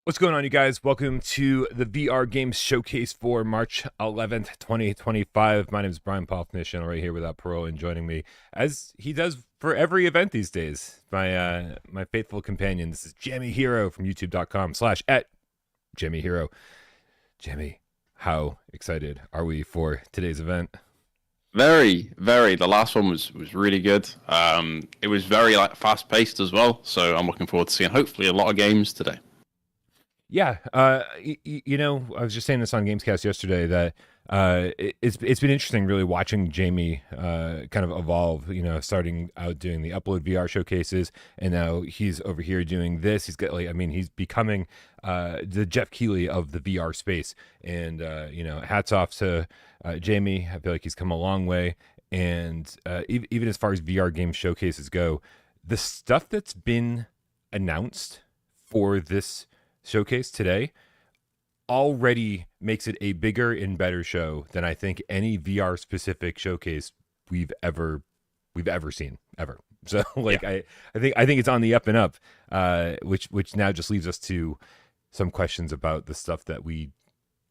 What's going on, you guys? Welcome to the VR Games Showcase for March 11th, 2025. My name is Bryan Poffnish, and I'm right here without Parole, and joining me, as he does for every event these days, my faithful companion. This is Jammy Hero from youtube.com/@Jammy Hero. Jammy, how excited are we for today's event? Very, very. The last one was really good. It was very fast paced as well. So I'm looking forward to seeing hopefully a lot of games today. Yeah, you know, I was just saying this on Gamescast yesterday that it's been interesting really watching Jamie kind of evolve. You know, starting out doing the Upload VR showcases, and now he's over here doing this. He's got he's becoming the Jeff Keighley of the VR space. And you know, hats off to Jamie. I feel like he's come a long way. And even as far as VR game showcases go, the stuff that's been announced for this showcase today already makes it a bigger and better show than I think any VR specific showcase we've ever seen ever. So Yeah. I think it's on the up and up, which now just leaves us to some questions about the stuff that we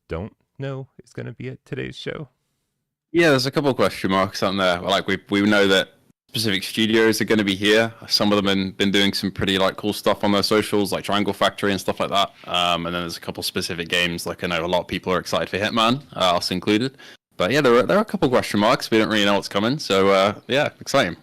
don't know is going to be at today's show. Yeah, there's a couple of question marks on there. Like we know that specific studios are going to be here. Some of them have been doing some pretty cool stuff on their socials, like Triangle Factory and stuff like that. And then there's a couple specific games. Like I know a lot of people are excited for Hitman, us included. But yeah, there are a couple of question marks. We don't really know what's coming. So yeah, exciting.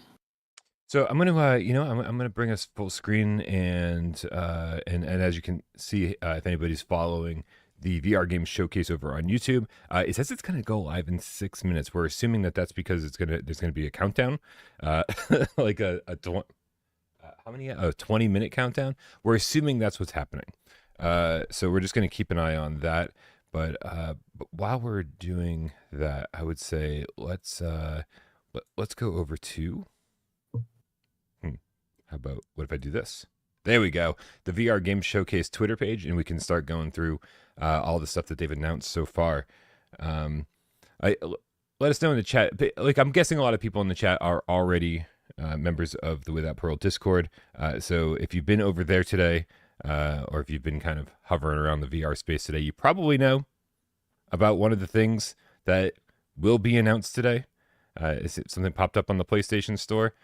So I'm gonna, I'm gonna bring us full screen, and as you can see, if anybody's following the VR Games Showcase over on YouTube, it says it's gonna go live in 6 minutes. We're assuming that that's because there's gonna be a countdown, like how many? A 20-minute countdown. We're assuming that's what's happening. So we're just gonna keep an eye on that. But while we're doing that, I would say let's go over to. How about, what if I do this? There we go. The VR Games Showcase Twitter page, and we can start going through all the stuff that they've announced so far. Let us know in the chat. Like, I'm guessing a lot of people in the chat are already members of the Without Parole Discord. So if you've been over there today, or if you've been kind of hovering around the VR space today, you probably know about one of the things that will be announced today. Is it something popped up on the PlayStation Store?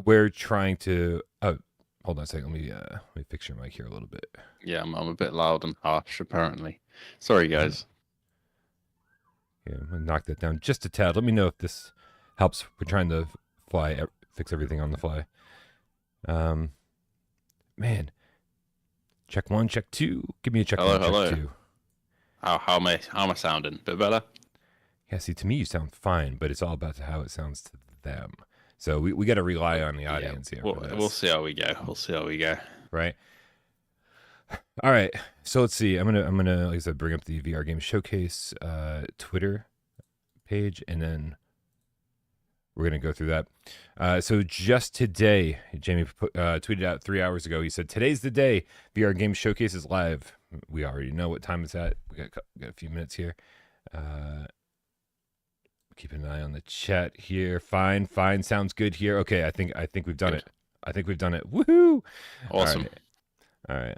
We're trying to. Oh, hold on a second. Let me fix your mic here a little bit. Yeah, I'm a bit loud and harsh apparently. Sorry, guys. Yeah, I'm gonna knock that down just a tad. Let me know if this helps. We're trying to fix everything on the fly. Man, check 1, check 2. Give me a check. Hello, 1, hello. check 2. How am I sounding? Bit better? Yeah, see, to me you sound fine, but it's all about how it sounds to them. So we got to rely on the audience here. We'll see how we go. Right. All right. So let's see. I'm gonna like I said, bring up the VR Game Showcase Twitter page, and then we're gonna go through that. So just today, Jamie tweeted out 3 hours ago. He said, "Today's the day. VR Game Showcase is live." We already know what time it's at. We got a few minutes here. Keep an eye on the chat here. Fine. Sounds good here. Okay, I think we've done it. I think we've done it. Woohoo! Awesome. All right.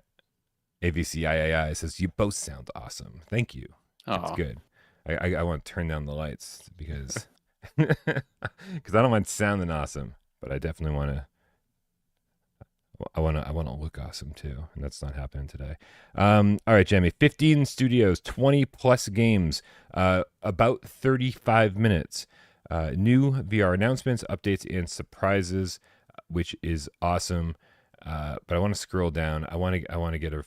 AVCIAI says, "You both sound awesome." Thank you. That's good. I want to turn down the lights because I don't mind sounding awesome, but I definitely want to. I want to look awesome too, and that's not happening today. All right, Jamie. 15 studios, 20 plus games, about 35 minutes. New VR announcements, updates, and surprises, which is awesome. But I want to scroll down. I want to get a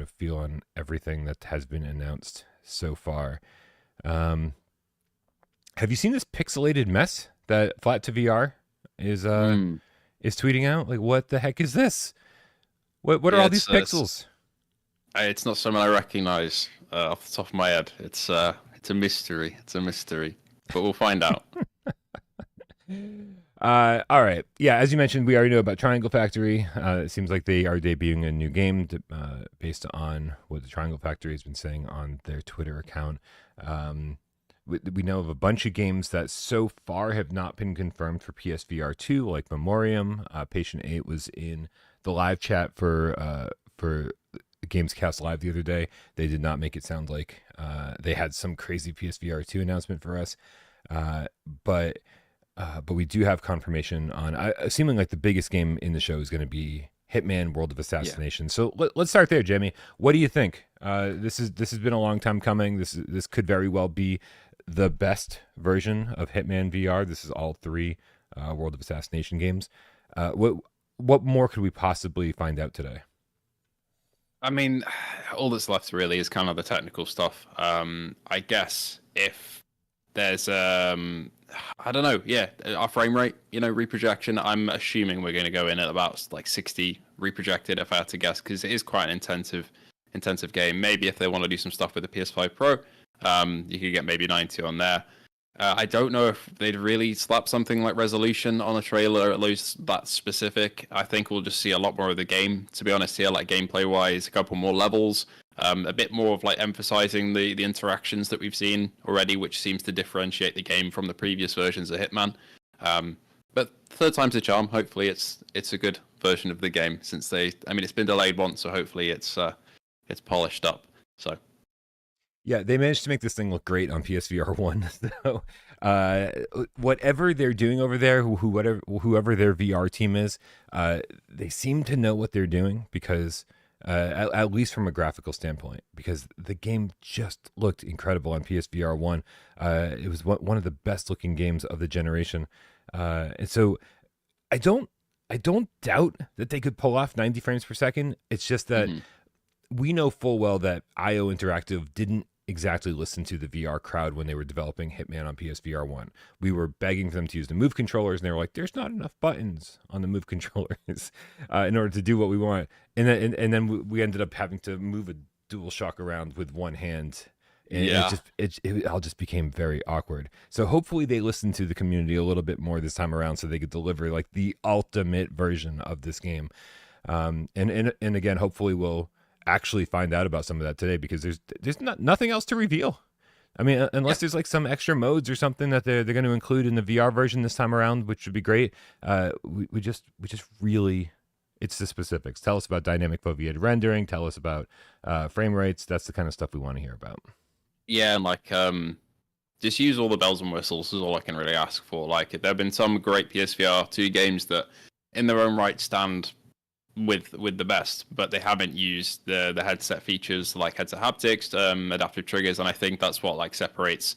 feel on everything that has been announced so far. Have you seen this pixelated mess that Flat to VR is tweeting out? Like, what the heck is this? What are all these pixels? It's not something I recognize off the top of my head. It's a mystery. But we'll find out. All right. Yeah, as you mentioned, we already know about Triangle Factory. It seems like they are debuting a new game based on what the Triangle Factory has been saying on their Twitter account. We know of a bunch of games that so far have not been confirmed for PSVR 2, like Memoreum. Patient 8 was in the live chat for for Gamescast Live the other day. They did not make it sound like they had some crazy PSVR 2 announcement for us. But we do have confirmation on seeming like the biggest game in the show is going to be Hitman: World of Assassination. So let's start there, Jamie. What do you think? This has been a long time coming. This could very well be the best version of Hitman VR. This is all 3 World of Assassination games. What more could we possibly find out today? I mean, all that's left really is kind of the technical stuff. I guess if there's I don't know, our frame rate, reprojection, I'm assuming we're going to go in at about like 60 reprojected if I had to guess, because it is quite an intensive game. Maybe if they want to do some stuff with the PS5 Pro, you could get maybe 90 on there. I don't know if they'd really slap something like resolution on a trailer, at least that specific. I think we'll just see a lot more of the game, to be honest here, like gameplay wise, a couple more levels, a bit more of like emphasizing the interactions that we've seen already, which seems to differentiate the game from the previous versions of Hitman. But third time's a charm. Hopefully it's a good version of the game, since it's been delayed once, so hopefully it's polished up. So yeah, they managed to make this thing look great on PSVR 1. So, whatever they're doing over there, whoever their VR team is, they seem to know what they're doing, because at least from a graphical standpoint, because the game just looked incredible on PSVR 1. It was one of the best looking games of the generation. And so I don't doubt that they could pull off 90 frames per second. It's just that we know full well that IO Interactive didn't exactly listen to the VR crowd when they were developing Hitman on PSVR 1. We were begging for them to use the Move controllers, and they were like, there's not enough buttons on the Move controllers in order to do what we want. And then we ended up having to move a DualShock around with one hand. And it all just became very awkward. So hopefully they listened to the community a little bit more this time around, so they could deliver like the ultimate version of this game. And again, hopefully we'll actually find out about some of that today, because there's nothing else to reveal. I mean, unless there's like some extra modes or something that they're going to include in the VR version this time around, which would be great. We just really, it's the specifics. Tell us about dynamic foveated rendering. Tell us about frame rates. That's the kind of stuff we want to hear about. Yeah, and like just use all the bells and whistles is all I can really ask for. Like, there have been some great PSVR 2 games that in their own right stand with the best, but they haven't used the headset features like headset haptics, adaptive triggers, and I think that's what like separates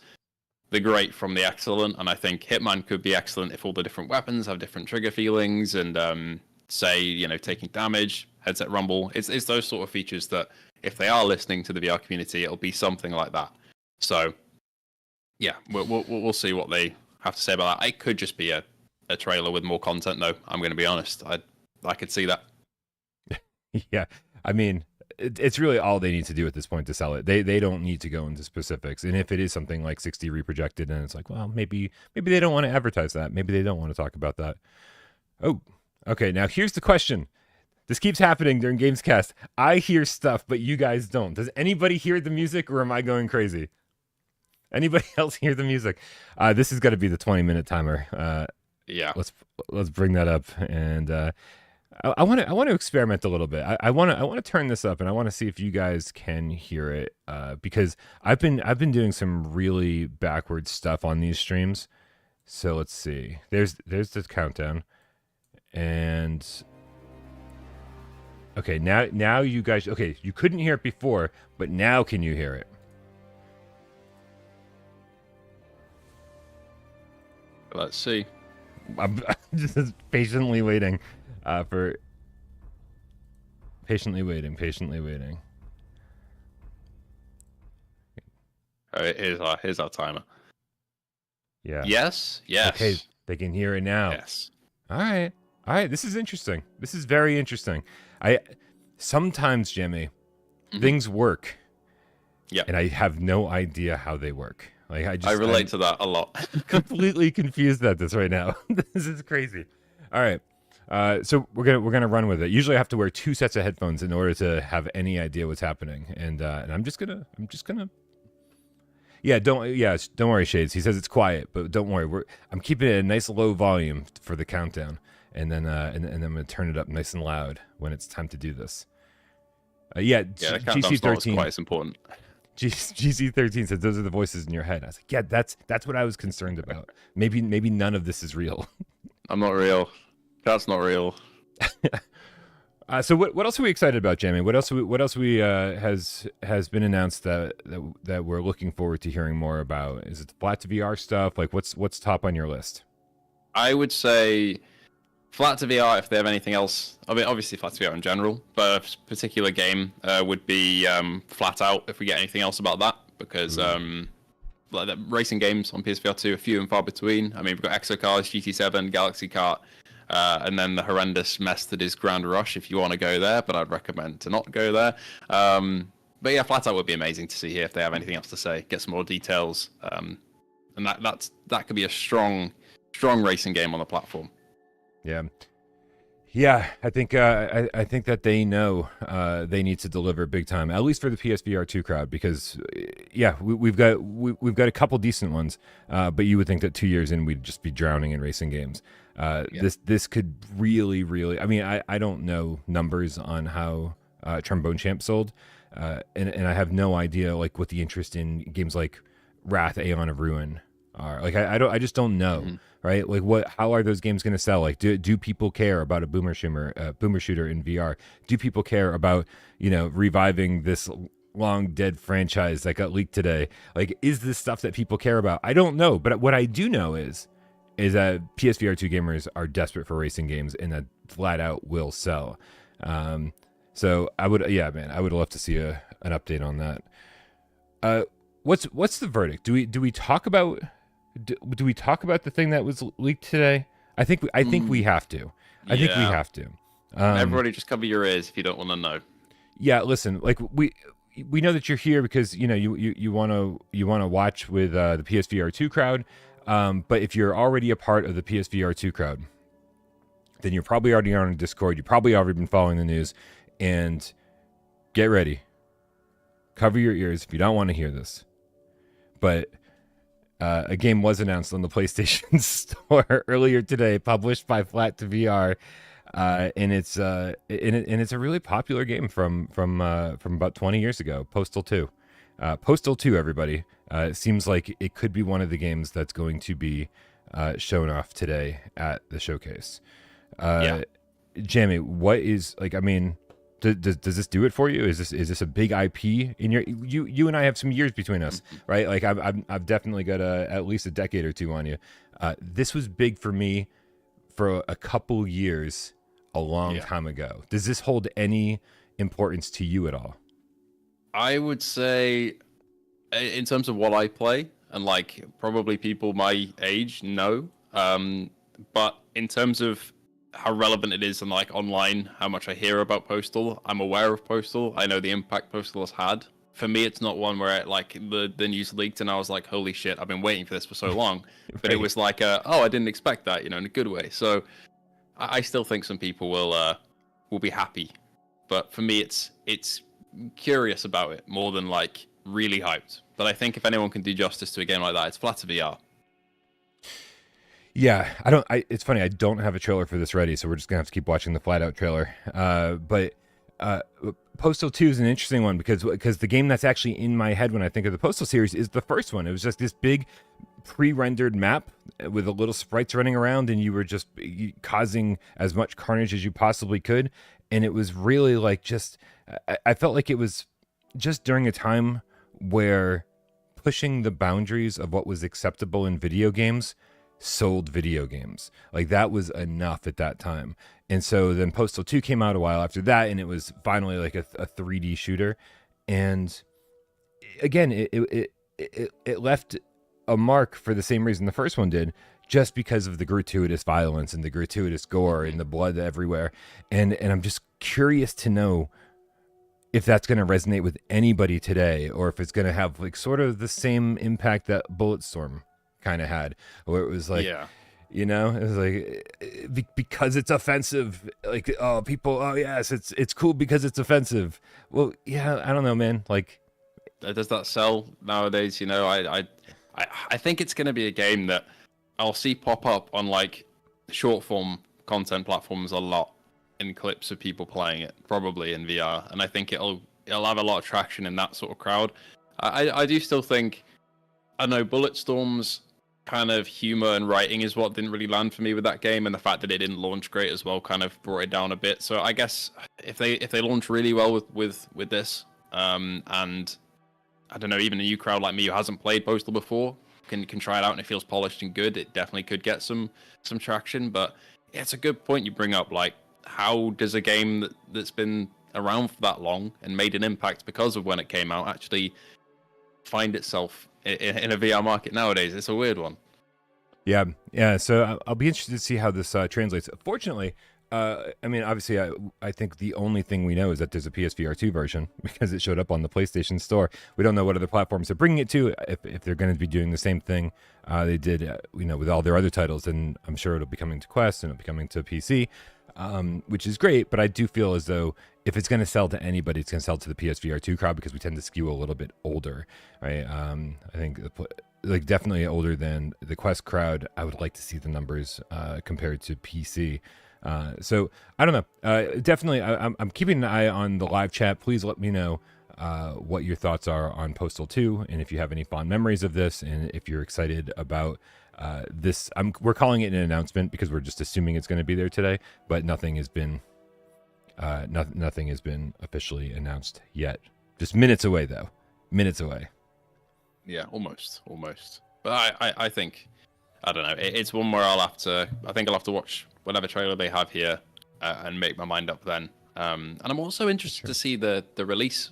the great from the excellent. And I think Hitman could be excellent if all the different weapons have different trigger feelings, and taking damage, headset rumble. It's those sort of features that if they are listening to the VR community, it'll be something like that. So yeah, we'll see what they have to say about that. It could just be a trailer with more content, though. I'm going to be honest. I could see that. Yeah, I mean, it's really all they need to do at this point to sell it. They don't need to go into specifics. And if it is something like 60 reprojected, and it's like, well, maybe they don't want to advertise that. Maybe they don't want to talk about that. Oh, okay. Now here's the question. This keeps happening during Gamescast. I hear stuff, but you guys don't. Does anybody hear the music, or am I going crazy? Anybody else hear the music? This is going to be the 20-minute timer. Yeah. Let's bring that up, and I want to experiment a little bit. I want to turn this up, and I want to see if you guys can hear it, because I've been doing some really backwards stuff on these streams. So let's see. There's the countdown, and okay, now you guys, okay, you couldn't hear it before, but now can you hear it? Let's see. I'm just patiently waiting. Patiently waiting. Here's our timer. Yeah. Yes. Okay, they can hear it now. Yes. All right. This is interesting. This is very interesting. Sometimes, Jammy, things work. Yeah. And I have no idea how they work. Like I relate to that a lot. Completely confused at this right now. This is crazy. All right. So we're gonna run with it. Usually I have to wear 2 sets of headphones in order to have any idea what's happening, and I'm just gonna. Yeah, don't worry, Shades. He says it's quiet, but don't worry. I'm keeping it at a nice low volume for the countdown, and then I'm gonna turn it up nice and loud when it's time to do this. Yeah, the countdown's not quite as important. GC13 says those are the voices in your head. I was like, yeah, that's what I was concerned about. Maybe none of this is real. I'm not real. That's not real. So what else are we excited about, Jamie? What else has been announced that we're looking forward to hearing more about? Is it the flat to VR stuff? Like what's top on your list? I would say flat to VR if they have anything else. I mean, obviously flat to VR in general, but a particular game would be flat out if we get anything else about that, because like the racing games on PSVR 2 are few and far between. I mean, we've got Exocars, GT7, Galaxy Kart, and then the horrendous mess that is Grand Rush if you want to go there, but I'd recommend to not go there. But yeah, flat out would be amazing to see here if they have anything else to say, get some more details, and that could be a strong racing game on the platform. Yeah, I think that they know they need to deliver big time, at least for the PSVR 2 crowd, because we've got a couple decent ones, but you would think that 2 years in we'd just be drowning in racing games. This could really, I mean, I don't know numbers on how Trombone Champ sold, and I have no idea like what the interest in games like Wrath, Aeon of Ruin are. Like I just don't know. Mm-hmm. Right? Like how are those games going to sell? Like do people care about a boomer shooter in VR? Do people care about, reviving this long dead franchise that got leaked today? Like, is this stuff that people care about? I don't know, but what I do know is that PSVR 2 gamers are desperate for racing games, and that flat out will sell. So I would love to see an update on that. What's the verdict? Do we talk about the thing that was leaked today? I think we have to. I think we have to. Everybody just cover your ears if you don't want to know. Yeah, listen, like we know that you're here because you want to watch with the PSVR 2 crowd. But if you're already a part of the PSVR 2 crowd, then you're probably already on Discord. You've probably already been following the news, and get ready. Cover your ears if you don't want to hear this. But a game was announced on the PlayStation Store earlier today, published by Flat to VR, and it's a really popular game from about 20 years ago. Postal 2, Postal 2. Everybody, it seems like it could be one of the games that's going to be shown off today at the showcase. Jammy, what is like? I mean, does this do it for you? Is this a big IP in you and I have some years between us, right? Like I've definitely got at least a decade or two on you. This was big for me for a couple years, a long time ago. Does this hold any importance to you at all? I would say, in terms of what I play, and like probably people my age, no. But in terms of how relevant it is and like online, how much I hear about Postal, I'm aware of Postal. I know the impact Postal has had. For me, it's not one where the news leaked and I was like, holy shit, I've been waiting for this for so long. Right. But it was like, I didn't expect that, in a good way. So I still think some people will be happy. But for me, it's curious about it more than like really hyped. But I think if anyone can do justice to a game like that, it's Flat to VR. Yeah, it's funny, I don't have a trailer for this ready, so we're just gonna have to keep watching the flat out trailer. But Postal 2 is an interesting one because the game that's actually in my head when I think of the Postal series is the first one. It was just this big pre-rendered map with the little sprites running around, and you were just causing as much carnage as you possibly could. And it was really like I felt like it was just during a time where pushing the boundaries of what was acceptable in video games sold video games. Like that was enough at that time. And so then Postal 2 came out a while after that, and it was finally like a 3D shooter. And again, it left a mark for the same reason the first one did, just because of the gratuitous violence and the gratuitous gore and the blood everywhere. And I'm just curious to know if that's going to resonate with anybody today, or if it's going to have like sort of the same impact that Bulletstorm kind of had, where it was like, it was like because it's offensive, like people, yes, it's cool because it's offensive. Well, yeah, I don't know, man. Like, does that sell nowadays? I think it's going to be a game that I'll see pop up on like short form content platforms a lot. in clips of people playing it, probably in VR, and I think it'll have a lot of traction in that sort of crowd. I do still think, I know Bulletstorm's kind of humor and writing is what didn't really land for me with that game, and the fact that it didn't launch great as well kind of brought it down a bit. So I guess if they launch really well with this, and I don't know, even a new crowd like me who hasn't played Postal before can try it out and it feels polished and good, it definitely could get some traction. But yeah, it's a good point you bring up. Like, how does a game that's been around for that long and made an impact because of when it came out actually find itself in a VR market nowadays? It's a weird one. Yeah. So I'll be interested to see how this translates. Fortunately, I mean, obviously, I think the only thing we know is that there's a PSVR 2 version because it showed up on the PlayStation Store. We don't know what other platforms they're bringing it to, if they're going to be doing the same thing they did, with all their other titles. And I'm sure it'll be coming to Quest and it'll be coming to PC, which is great. But I do feel as though if it's going to sell to anybody, it's going to sell to the PSVR 2 crowd because we tend to skew a little bit older, right? I think like definitely older than the Quest crowd. I would like to see the numbers compared to PC. So I don't know. Definitely, I'm keeping an eye on the live chat. Please let me know what your thoughts are on Postal 2, and if you have any fond memories of this, and if you're excited about this. We're calling it an announcement because we're just assuming it's going to be there today, but nothing has been officially announced yet. Just minutes away, though. Minutes away. Yeah, almost. But I think, I don't know. It's one where I think I'll have to watch whatever trailer they have here and make my mind up then. And I'm also interested to see the release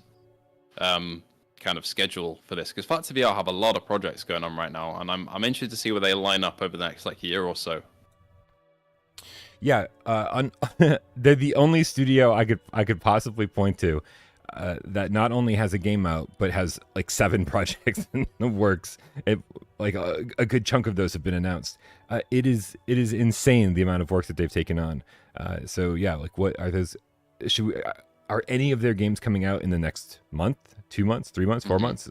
kind of schedule for this, because Flat VR have a lot of projects going on right now, and I'm interested to see where they line up over the next year or so. Yeah, they're the only studio I could possibly point to that not only has a game out but has 7 projects in the works. A good chunk of those have been announced. It is insane the amount of work that they've taken on. So yeah, what are those? Are any of their games coming out in the next month, 2 months, 3 months, 4 months?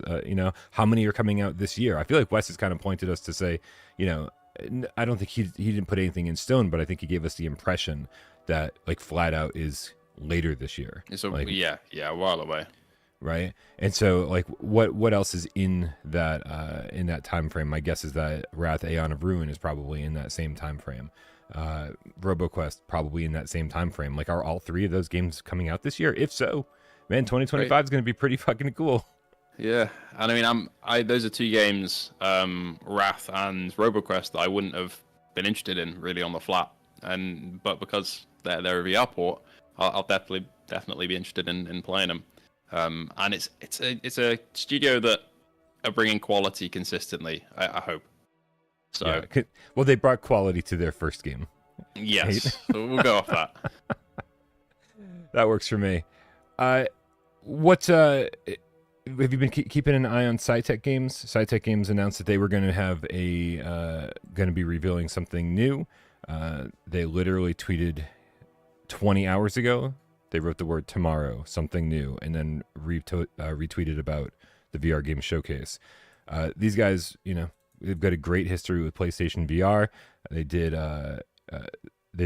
How many are coming out this year? I feel like Wes has kind of pointed us to say, I don't think he didn't put anything in stone, but I think he gave us the impression that flat out is later this year. So a while away, right? And so what else is in that time frame? My guess is that Wrath Aeon of Ruin is probably in that same time frame. RoboQuest probably in that same time frame. Are all 3 of those games coming out this year? If so, man, 2025 is going to be pretty fucking cool. Yeah, and I mean, those are 2 games, Wrath and RoboQuest, that I wouldn't have been interested in really on the flat, but because they're a VR port, I'll definitely be interested in playing them. And it's a studio that are bringing quality consistently, I hope. So yeah, well, they brought quality to their first game. Yes, so we'll go off that. That works for me. What have you been keeping an eye on SciTech Games? SciTech Games announced that they were going to have going to be revealing something new. They literally tweeted 20 hours ago. They wrote the word tomorrow, something new, and then retweeted about the VR game showcase. These guys, they've got a great history with PlayStation VR. They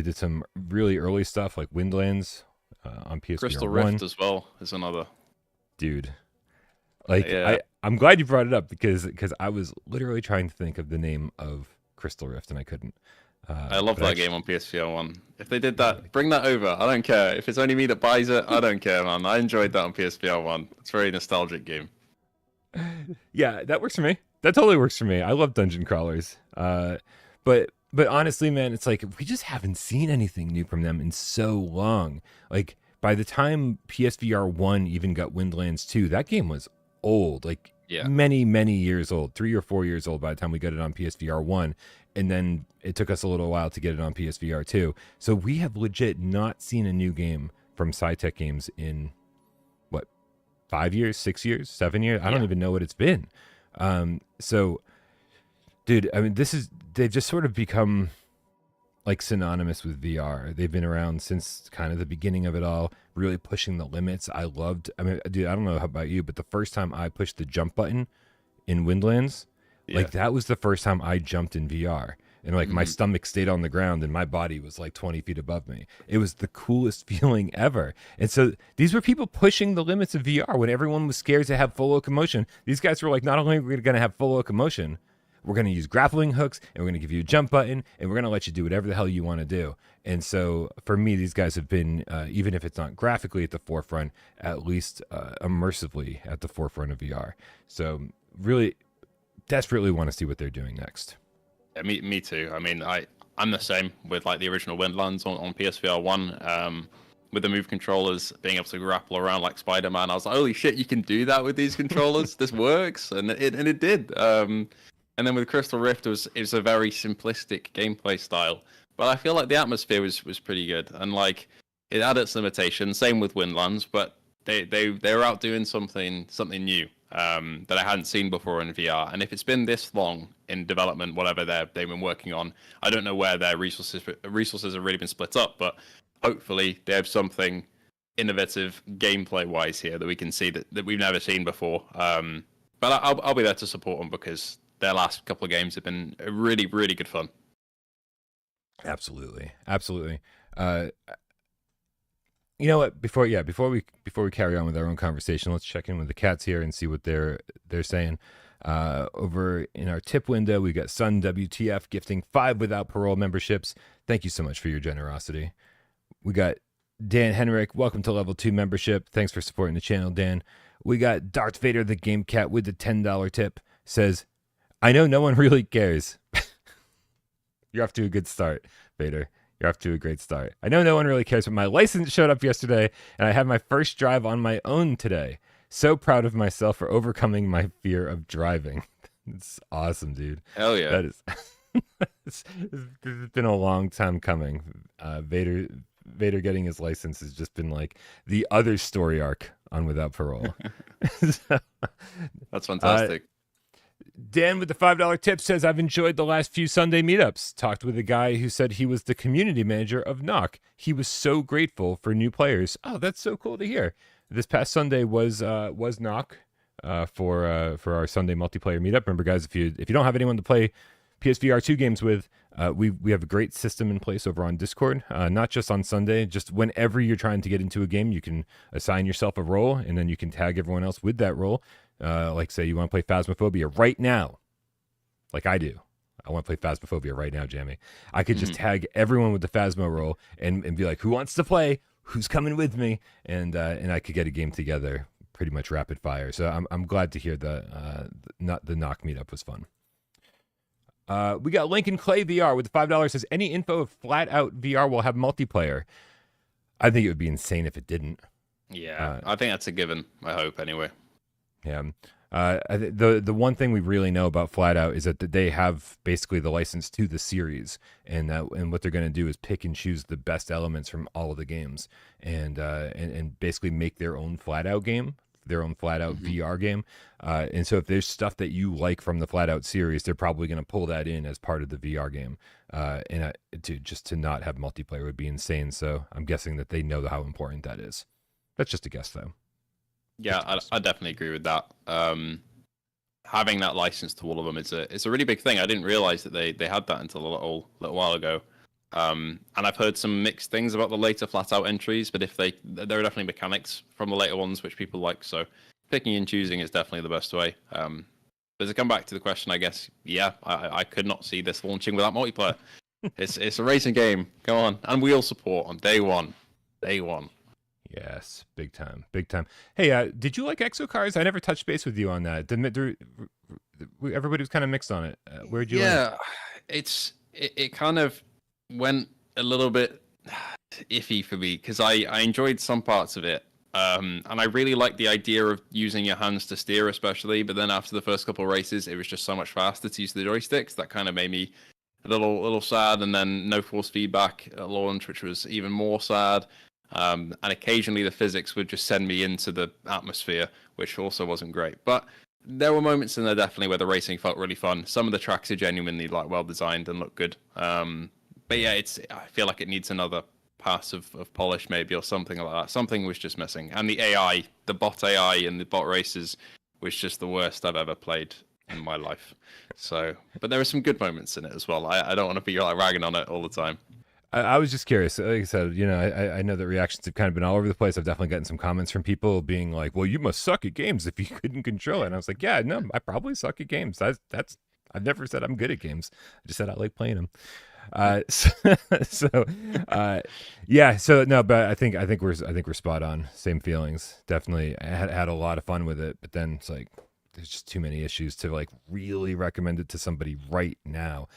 did some really early stuff like Windlands on PSVR 1. Crystal Rift as well is another. Dude, I'm glad you brought it up because I was literally trying to think of the name of Crystal Rift and I couldn't. I love that game on PSVR 1. If they did that, bring that over. I don't care. If it's only me that buys it, I don't care, man. I enjoyed that on PSVR 1. It's a very nostalgic game. Yeah, that works for me. That totally works for me. I love dungeon crawlers. But honestly, man, it's we just haven't seen anything new from them in so long. By the time PSVR 1 even got Windlands 2, that game was old. Many, many years old. 3 or 4 years old by the time we got it on PSVR 1. And then it took us a little while to get it on PSVR 2. So we have legit not seen a new game from SciTech Games in, 5 years, 6 years, 7 years? I don't even know what it's been. So, dude, I mean, they've just sort of become synonymous with VR. They've been around since kind of the beginning of it all, really pushing the limits. I mean, dude, I don't know how about you, but the first time I pushed the jump button in Windlands, that was the first time I jumped in VR. and like my stomach stayed on the ground and my body was like 20 feet above me. It was the coolest feeling ever. And so these were people pushing the limits of VR when everyone was scared to have full locomotion. These guys were like, not only are we going to have full locomotion, we're going to use grappling hooks, and we're going to give you a jump button, and we're going to let you do whatever the hell you want to do. And so for me, these guys have been, even if it's not graphically at the forefront, at least immersively at the forefront of VR. So really desperately want to see what they're doing next. Yeah, me too. I mean, I'm the same with like the original Windlands on PSVR 1. With the Move controllers, being able to grapple around like Spider-Man, I was like, holy shit, you can do that with these controllers. This works. And it did. And then with Crystal Rift, it was a very simplistic gameplay style. But I feel like the atmosphere was pretty good. And like it had its limitations. Same with Windlands, but they were out doing something new that I hadn't seen before in VR. And if it's been this long in development, whatever they've been working on, I don't know where their resources have really been split up. But hopefully they have something innovative gameplay wise here that we can see that we've never seen before. But I'll be there to support them because their last couple of games have been really, really good fun. Absolutely. You know what? Before we carry on with our own conversation, let's check in with the cats here and see what they're saying. Over in our tip window, we got Sun WTF gifting 5 Without Parole memberships. Thank you so much for your generosity. We got Dan Henrik, welcome to level 2 membership. Thanks for supporting the channel, Dan. We got Darth Vader the Game Cat with the $10 tip. Says, I know no one really cares. You're off to a good start, Vader. You're off to a great start. I know no one really cares, but my license showed up yesterday, and I had my first drive on my own today. So proud of myself for overcoming my fear of driving. It's awesome, dude. Hell yeah. That is. It's been a long time coming. Vader getting his license has just been like the other story arc on Without Parole. So, that's fantastic. Dan with the $5 tip says, I've enjoyed the last few Sunday meetups. Talked with a guy who said he was the community manager of Knock. He was so grateful for new players. Oh, that's so cool to hear. This past Sunday was Knock for our Sunday multiplayer meetup. Remember, guys, if you don't have anyone to play PSVR 2 games with, we have a great system in place over on Discord. Not just on Sunday, just whenever you're trying to get into a game, you can assign yourself a role, and then you can tag everyone else with that role. Like, say you want to play Phasmophobia right now, like I do. I want to play Phasmophobia right now, Jammy. I could just tag everyone with the Phasmo role and be like, who wants to play? Who's coming with me? And I could get a game together pretty much rapid fire. So I'm glad to hear the Knock meetup was fun. We got Lincoln Clay VR with the $5 says, any info of Flat Out VR will have multiplayer? I think it would be insane if it didn't. Yeah, I think that's a given. I hope anyway. Yeah. The one thing we really know about Flat Out is that they have basically the license to the series, and what they're going to do is pick and choose the best elements from all of the games, and basically make their own Flat Out game, their own Flat Out VR game. And so if there's stuff that you like from the Flat Out series, they're probably going to pull that in as part of the VR game. And to not have multiplayer would be insane. So I'm guessing that they know how important that is. That's just a guess, though. Yeah, I definitely agree with that. Having that license to all of them it's a really big thing. I didn't realize that they had that until a little while ago. And I've heard some mixed things about the later Flat Out entries, but there are definitely mechanics from the later ones which people like. So picking and choosing is definitely the best way. But to come back to the question, I guess, yeah, I could not see this launching without multiplayer. It's a racing game. Come on, and wheel support on day one. Yes, big time. Hey, did you like Exocars? I never touched base with you on that. Everybody was kind of mixed on it. Where'd you? Yeah, it kind of went a little bit iffy for me because I enjoyed some parts of it, and I really liked the idea of using your hands to steer, especially. But then after the first couple of races, it was just so much faster to use the joysticks. That kind of made me a little sad. And then no force feedback at launch, which was even more sad. And occasionally the physics would just send me into the atmosphere, which also wasn't great. But there were moments in there definitely where the racing felt really fun. Some of the tracks are genuinely like well designed and look good. But yeah, I feel like it needs another pass of polish maybe or something like that. Something was just missing. And the AI, the bot AI and the bot races was just the worst I've ever played in my life. So, but there are some good moments in it as well. I don't want to be like ragging on it all the time. I was just curious. Like I said, you know, I know that reactions have kind of been all over the place. I've definitely gotten some comments from people being like, "Well, you must suck at games if you couldn't control it." And I was like, "Yeah, no, I probably suck at games. That's I've never said I'm good at games. I just said I like playing them." Yeah. So no, but I think we're spot on. Same feelings. Definitely had a lot of fun with it, but then it's like there's just too many issues to like really recommend it to somebody right now.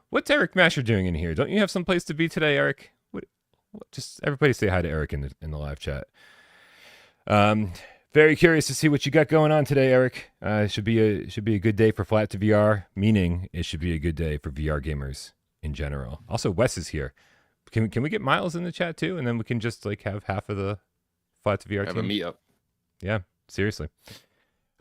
What's Eric Masher doing in here? Don't you have some place to be today, Eric? What just everybody say hi to Eric in the live chat. Very curious to see what you got going on today, Eric. It should be a good day for Flat to VR, meaning it should be a good day for VR gamers in general. Also, Wes is here. Can we get Miles in the chat too, and then we can just like have half of the Flat to VR have team? a meetup. Yeah, seriously.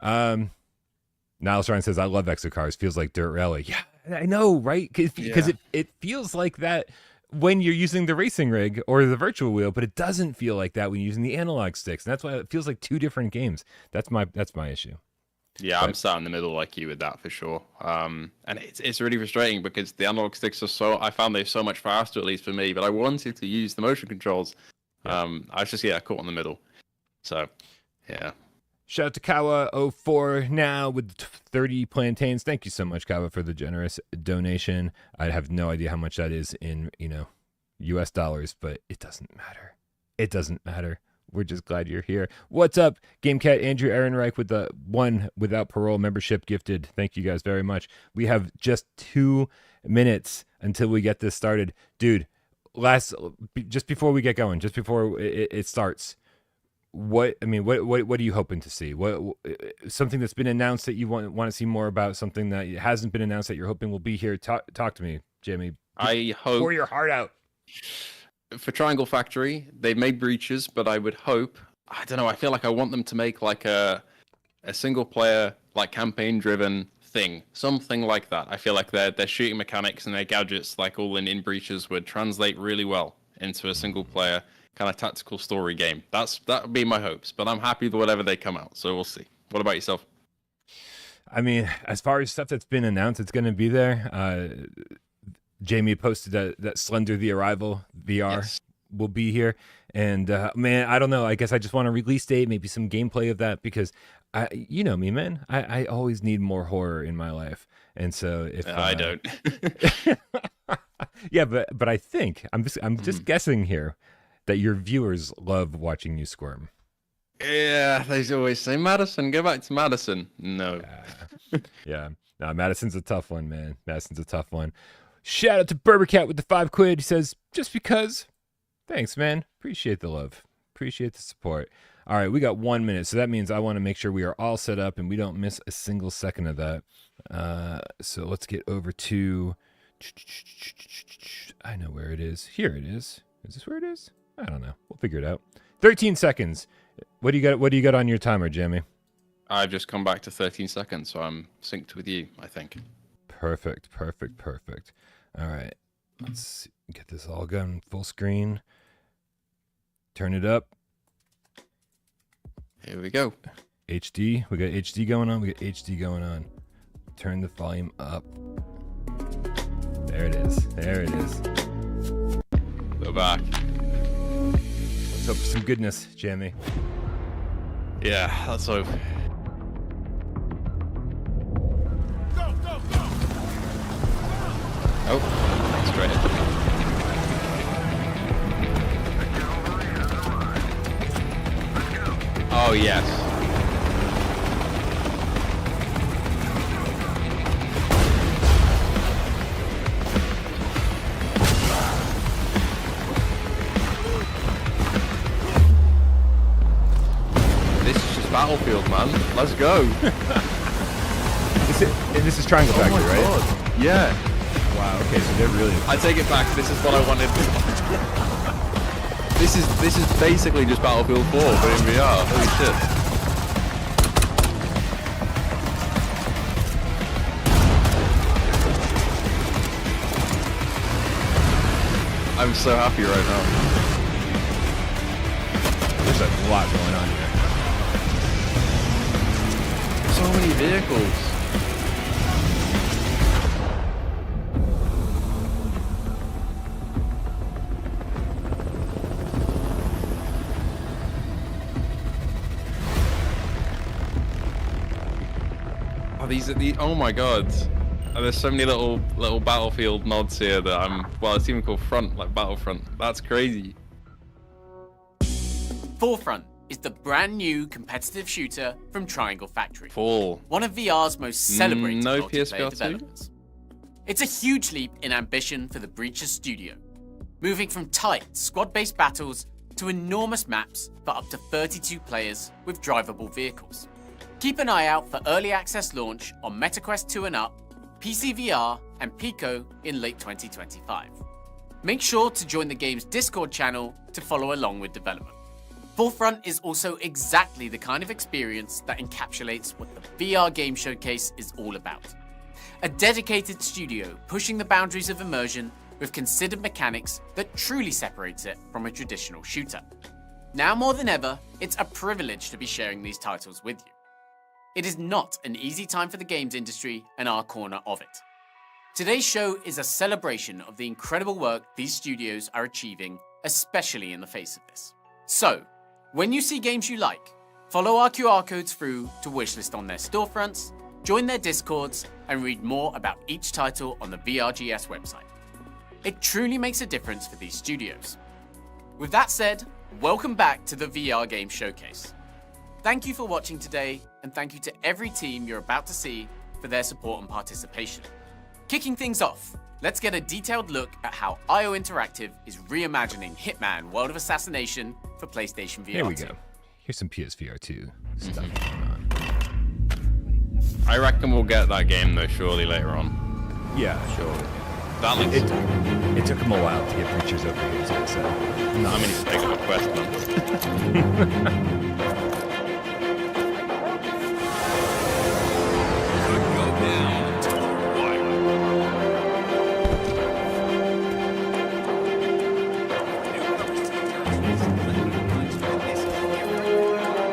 Niles Ryan says, "I love Exocars. Feels like Dirt Rally." Yeah, I know, right? Because it feels like that when you're using the racing rig or the virtual wheel, but it doesn't feel like that when you're using the analog sticks, and that's why it feels like two different games. That's my issue. Yeah, I'm sat in the middle like you with that for sure. And it's really frustrating because the analog sticks are I found they're so much faster, at least for me, but I wanted to use the motion controls. I was just caught in the middle. So, yeah. Shout out to Kawa04 now with 30 plantains. Thank you so much, Kawa, for the generous donation. I have no idea how much that is in, US dollars, but it doesn't matter. It doesn't matter. We're just glad you're here. What's up, GameCat Andrew Ehrenreich with the one without parole membership gifted. Thank you guys very much. We have just 2 minutes until we get this started. Dude, just before we get going, just before it starts, what are you hoping to see? What something that's been announced that you want to see more about? Something that hasn't been announced that you're hoping will be here? Talk to me, Jamie. I hope. Pour your heart out. For Triangle Factory, they've made breaches, but I would hope. I don't know. I feel like I want them to make like a single player, like campaign driven thing, something like that. I feel like their shooting mechanics and their gadgets, like all in breaches, would translate really well into a single player kind of tactical story game. That would be my hopes, but I'm happy with whatever they come out. So we'll see. What about yourself? I mean, as far as stuff that's been announced, it's going to be there. Jamie posted that Slender the Arrival VR will be here. And man, I don't know. I guess I just want a release date, maybe some gameplay of that, because you know me, man. I always need more horror in my life. And so if I don't. Yeah, but I think I'm just guessing here that your viewers love watching you squirm. Yeah, they always say, Madison, go back to Madison. No. Yeah. No, Madison's a tough one, man. Madison's a tough one. Shout out to Berbercat with the 5 quid. He says, just because. Thanks, man. Appreciate the love. Appreciate the support. All right, we got 1 minute. So that means I want to make sure we are all set up and we don't miss a single second of that. So let's get over to... I know where it is. Here it is. Is this where it is? I don't know. We'll figure it out. 13 seconds. What do you got on your timer, Jamie? I've just come back to 13 seconds, so I'm synced with you, I think. Perfect. All right. Let's get this all going full screen. Turn it up. Here we go. HD. We got HD going on. Turn the volume up. There it is. We're back. Let's hope for some goodness, Jamie. Yeah, let's hope. Go! Oh, that's great. Oh, yes. This is just Battlefield, man. Let's go. This is Triangle Factory, right? God. Yeah. Wow, okay, so they're really... I take it back. This is what I wanted. This is basically just Battlefield 4, but in VR. Holy shit. I'm so happy right now. There's a lot going on here. So many vehicles. Oh, these are the. Oh my god. Oh, there's so many little Battlefield nods here that I'm. Well, it's even called Front, like Battlefront. That's crazy. Forefront is the brand new competitive shooter from Triangle Factory. Fall. One of VR's most celebrated No multiplayer PSVR 2? developments. It's a huge leap in ambition for the Breach's studio, moving from tight squad-based battles to enormous maps for up to 32 players with drivable vehicles. Keep an eye out for early access launch on MetaQuest 2 and up, PCVR and Pico in late 2025. Make sure to join the game's Discord channel to follow along with development. Forefront is also exactly the kind of experience that encapsulates what the VR Game Showcase is all about. A dedicated studio pushing the boundaries of immersion with considered mechanics that truly separates it from a traditional shooter. Now more than ever, it's a privilege to be sharing these titles with you. It is not an easy time for the games industry and our corner of it. Today's show is a celebration of the incredible work these studios are achieving, especially in the face of this. So, when you see games you like, follow our QR codes through to wishlist on their storefronts, join their Discords, and read more about each title on the VRGS website. It truly makes a difference for these studios. With that said, welcome back to the VR Game Showcase. Thank you for watching today, and thank you to every team you're about to see for their support and participation. Kicking things off, let's get a detailed look at how IO Interactive is reimagining Hitman World of Assassination for PlayStation VR 2. Here we go. Here's some PSVR 2 stuff going on. I reckon we'll get that game though, surely later on. Yeah, surely. That looks. It took him a while to get Breachers over here too, so. I mean, it's taken a quest, man.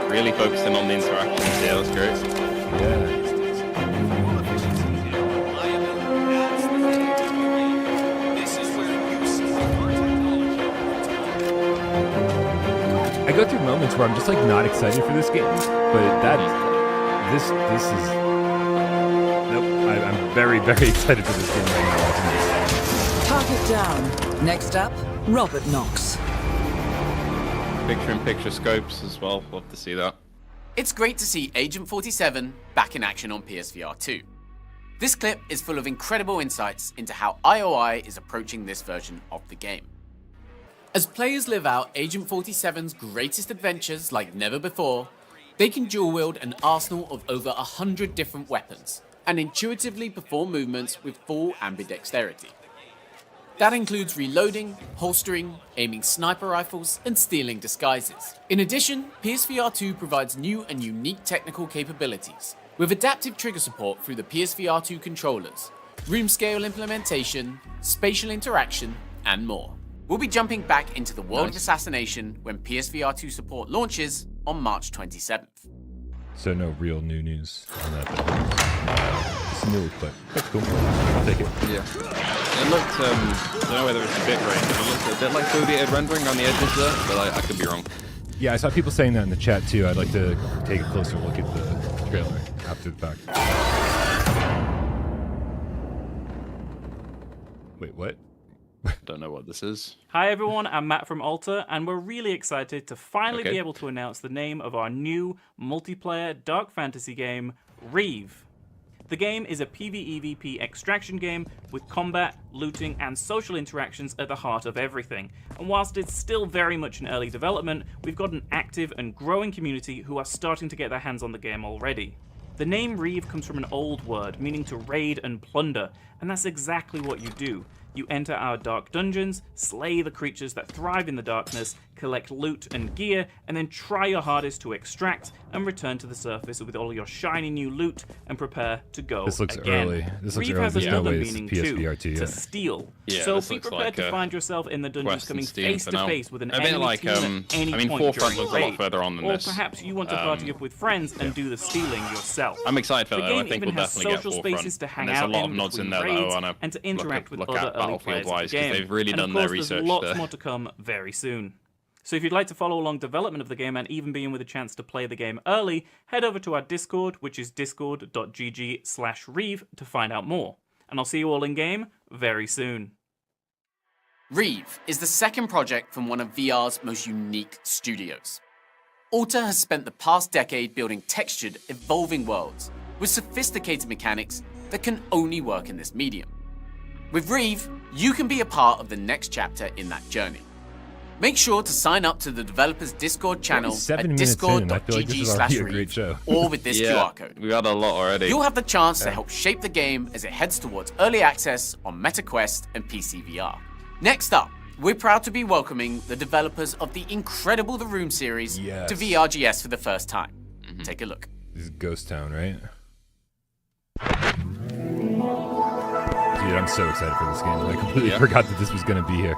Really focusing on the interactions. Yeah, that's great. Yeah. I go through moments where I'm just like not excited for this game, but this is nope. I'm very excited for this game right now. Watching this. Target down. Next up, Robert Knox. Picture-in-picture scopes as well. Love to see that. It's great to see Agent 47 back in action on PSVR 2. This clip is full of incredible insights into how IOI is approaching this version of the game. As players live out Agent 47's greatest adventures like never before, they can dual-wield an arsenal of over 100 different weapons and intuitively perform movements with full ambidexterity. That includes reloading, holstering, aiming sniper rifles, and stealing disguises. In addition, PSVR 2 provides new and unique technical capabilities, with adaptive trigger support through the PSVR 2 controllers, room scale implementation, spatial interaction, and more. We'll be jumping back into the world of Assassination when PSVR 2 support launches on March 27th. So no real new news on that. Just a new clip. That's cool. I'll take it. Yeah. It looked, I don't know whether it's a bit range. It looked a bit like foveated rendering on the edges there, but I could be wrong. Yeah, I saw people saying that in the chat too. I'd like to take a closer look at the trailer after the fact. Wait, what? Don't know what this is. Hi everyone, I'm Matt from Alter, and we're really excited to finally be able to announce the name of our new multiplayer dark fantasy game, Reave. The game is a PvEvP extraction game with combat, looting, and social interactions at the heart of everything. And whilst it's still very much in early development, we've got an active and growing community who are starting to get their hands on the game already. The name Reave comes from an old word meaning to raid and plunder, and that's exactly what you do. You enter our dark dungeons, slay the creatures that thrive in the darkness, collect loot and gear, and then try your hardest to extract and return to the surface with all your shiny new loot and prepare to go This looks again. early. This looks Reave early. has There's no another way it's meaning PSVR too, 2 to steal. Yeah, so this be looks prepared like to a find yourself in the dungeons Quest coming and Steam face for to now. face with an A bit enemy like, team at any I mean, point Forefront during looks a lot raid. further on than Or this. perhaps you want to party up with friends and do the stealing yourself. I'm excited for The that. game I think even we'll has definitely get social Forefront. spaces to hang And there's a out lot of in nods in between there that I raids want to and to interact with look other at early players of Battlefield-wise, the game. because they've really And done of their course, research there's lots there. more to come very soon. So if you'd like to follow along development of the game and even be in with a chance to play the game early, head over to our Discord, which is discord.gg/Reave to find out more. And I'll see you all in game very soon. Reave is the second project from one of VR's most unique studios. Alta has spent the past decade building textured, evolving worlds with sophisticated mechanics that can only work in this medium. With Reave, you can be a part of the next chapter in that journey. Make sure to sign up to the developers Discord channel at discord.gg/Reave or with this QR code. We got a lot already. You'll have the chance to help shape the game as it heads towards early access on MetaQuest and PSVR. Next up, we're proud to be welcoming the developers of the incredible The Room series to VRGS for the first time. Take a look. This is Ghost Town, right? Dude, I'm so excited for this game. I completely forgot that this was going to be here.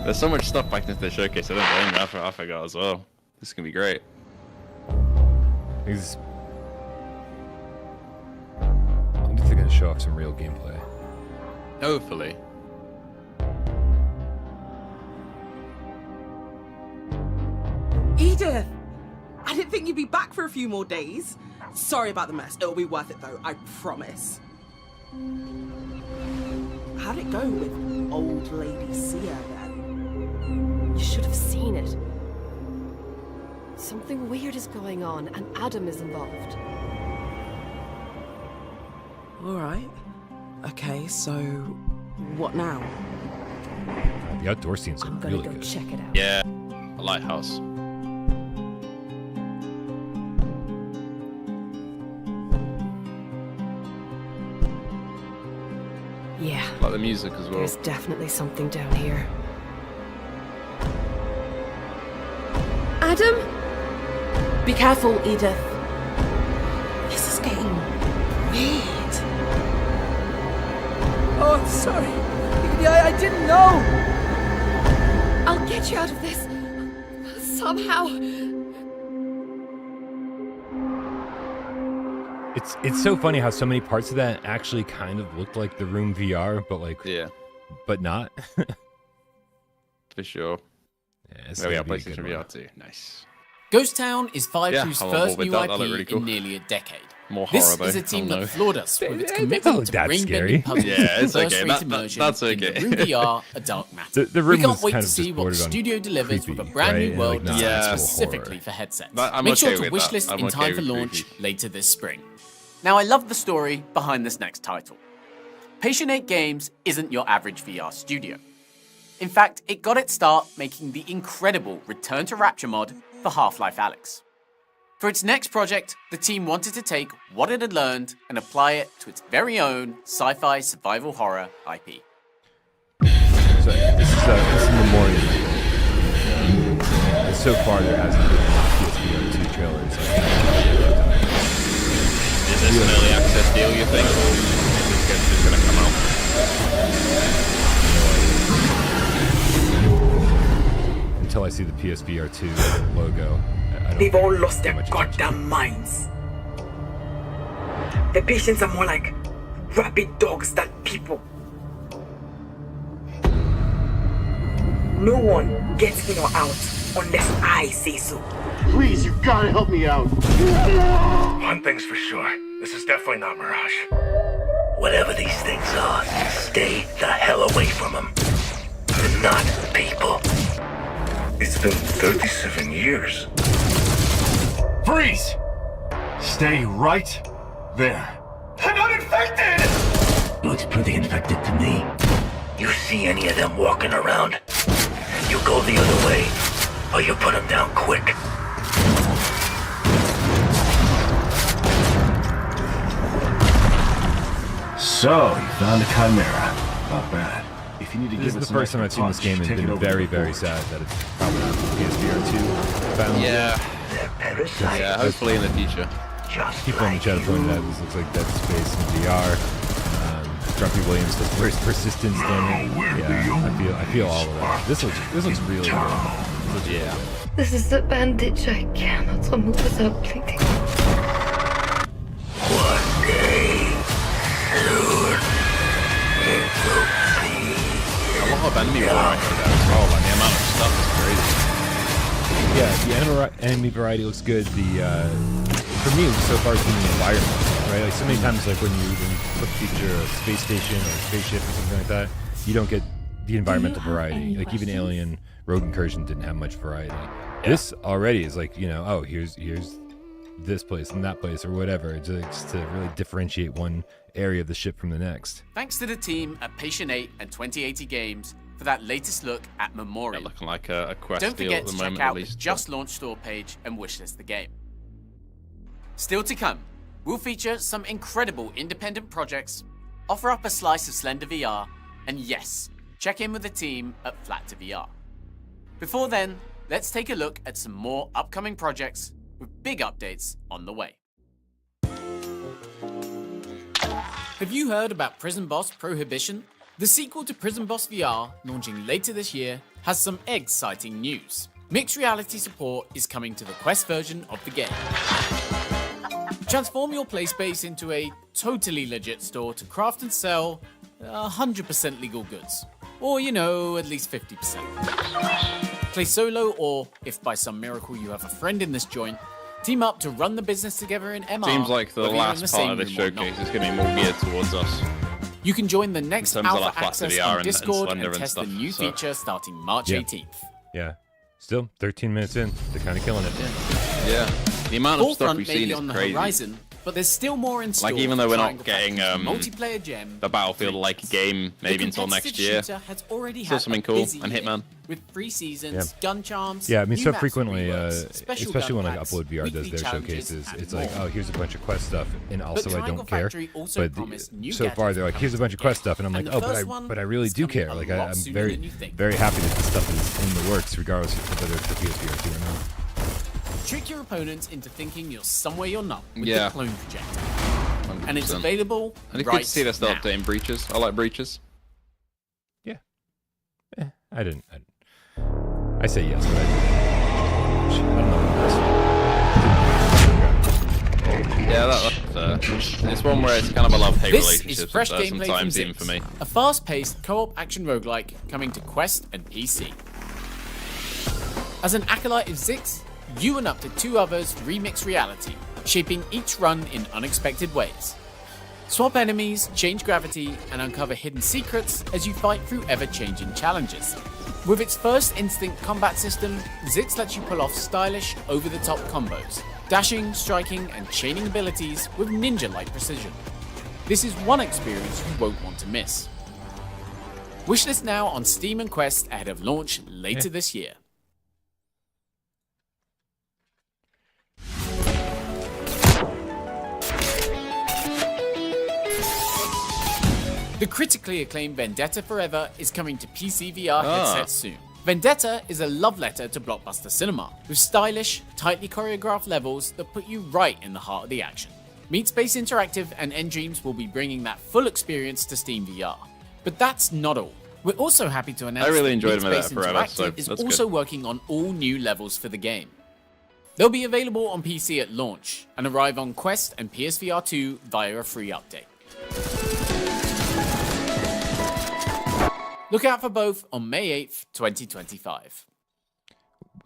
There's so much stuff back into the showcase. I don't blame you. I forgot as well. This is going to be great. I wonder if they're going to show off some real gameplay. Hopefully. Edith! I didn't think you'd be back for a few more days. Sorry about the mess. It'll be worth it though, I promise. How'd it go with old lady Sia then? You should have seen it. Something weird is going on, and Adam is involved. Alright. Okay, so what now? The outdoor scenes are I'm gonna really go good. check it out. Yeah. A lighthouse. Yeah. Like the music as well. There's definitely something down here. Adam? Be careful, Edith. This is getting weird. Oh, I'm sorry. I didn't know. I'll get you out of this. Somehow. It's so funny how so many parts of that actually kind of looked like The Room VR, but not. For sure. Yeah, there we are, PlayStation VR 2. Nice. Ghost Town is 5-2's first new IP really cool. in nearly a decade. More horror, this though. is a team that floored us with its It's commitment not to that brain-bending puzzles scary. and Yeah, it's okay. first-rate immersion That's in okay. The Room VR, a dark matter. The Room we can't was wait kind to of see just what the bordered on studio delivers creepy, with a brand new right? world And, like, designed not specifically horror. for headsets. I'm Make okay sure to with wishlist that. I'm in okay time for with launch creepy. later this spring. Now, I love the story behind this next title. Patient 8 Games isn't your average VR studio. In fact, it got its start making the incredible Return to Rapture mod for Half-Life Alyx. For its next project, the team wanted to take what it had learned and apply it to its very own sci-fi survival horror IP. So this is Memoreum. So far, there hasn't been any PSVR 2 trailers. Is this an early access deal, you think? Or is this just going to come out? Until I see the PSVR 2 logo. They've all lost their goddamn minds. The patients are more like rabid dogs than people. No one gets in or out unless I say so. Please, you've got to help me out. One thing's for sure. This is definitely not Mirage. Whatever these things are, stay the hell away from them. They're not people. It's been 37 years. Freeze! Stay right there. I'm not infected! Looks pretty infected to me. You see any of them walking around, you go the other way, or you put them down quick. So, you found a chimera. Not bad. If you need to This is give the first time I've seen this game and been very, very sad that it's probably not PSVR 2 found. Yeah. Yeah, hopefully in the future. People in the chat have pointed out this looks like Dead Space in VR. Grumpy Williams says, "Where's persistence, damn it?" Yeah, I feel all of that. This looks really good. Yeah. This is the bandage. I cannot remove without bleeding. One day, soon, it will be. A lot of enemy war right there as well, and the amount of stuff is crazy. the enemy variety looks good. For me, so far it's been the environment, right? Like so many times, like when you feature a space station or a spaceship or something like that, you don't get the environmental variety. Like even Alien Rogue Incursion didn't have much variety. Yeah. This already is like, oh, here's this place and that place or whatever, just to really differentiate one area of the ship from the next. Thanks to the team at Patient 8 and 2080 Games for that latest look at Memoreum. Yeah, looking like a Quest Don't deal forget at the to moment, check out at least. the Just Launched store page and wishlist the game. Still to come, we'll feature some incredible independent projects, offer up a slice of Slender VR, and yes, check in with the team at Flat to VR. Before then, let's take a look at some more upcoming projects with big updates on the way. Have you heard about Prison Boss Prohibition? The sequel to Prison Boss VR, launching later this year, has some exciting news. Mixed reality support is coming to the Quest version of the game. Transform your play space into a totally legit store to craft and sell 100% legal goods. Or, at least 50%. Play solo, or if by some miracle you have a friend in this joint, team up to run the business together in MR. Seems like the last part of this showcase is going to be more geared towards us. You can join the next alpha access on Discord and and test the stuff, new so. feature starting March 18th. Yeah. Still, 13 minutes in, they're kind of killing it. Yeah. The amount of stuff Forefront we've may seen be is on the crazy. horizon, but there's still more in store. Like, even though we're not Triangle getting Factory's multiplayer gem, the Battlefield-like game maybe until next year. Has already Still had something a cool, busy and year, Hitman. with 3 seasons, gun charms. Yeah, I mean, new so maps frequently, reworks, special especially when gun like packs, Upload VR does weekly their challenges, showcases, and it's more. like, oh, here's a bunch of Quest stuff, and also I Triangle don't care. Factory also But promised new so far they're like, here's a bunch of Quest stuff, and I'm like, And the oh, first one but I really is do coming care. a Like lot I'm sooner very than you think. very happy that this stuff is in the works, regardless of whether it's for PSVR 2 or not. Trick your opponents into thinking you're somewhere you're not with Yeah. the clone projector. 100%. And it's available And it's right good to see they're still now. updating breaches. I like breaches. I didn't. I say yes, but I don't know. Yeah, that's it's one where it's kind of a love-hate This relationship is fresh gameplay from sometimes, even Zix, for me. a fast-paced co-op action roguelike coming to Quest and PC. As an acolyte of Zix, you and up to 2 others remix reality, shaping each run in unexpected ways. Swap enemies, change gravity, and uncover hidden secrets as you fight through ever-changing challenges. With its first instinct combat system, Zix lets you pull off stylish, over-the-top combos, dashing, striking, and chaining abilities with ninja-like precision. This is one experience you won't want to miss. Wishlist now on Steam and Quest ahead of launch later this year. The critically acclaimed Vendetta Forever is coming to PC VR headsets soon. Vendetta is a love letter to blockbuster cinema, with stylish, tightly choreographed levels that put you right in the heart of the action. Meat Space Interactive and N-Dreams will be bringing that full experience to Steam VR. But that's not all. We're also happy to announce I really that enjoyed Meat Space Vendetta Forever, so Interactive is that's also good. working on all new levels for the game. They'll be available on PC at launch and arrive on Quest and PSVR 2 via a free update. Look out for both on May 8th, 2025.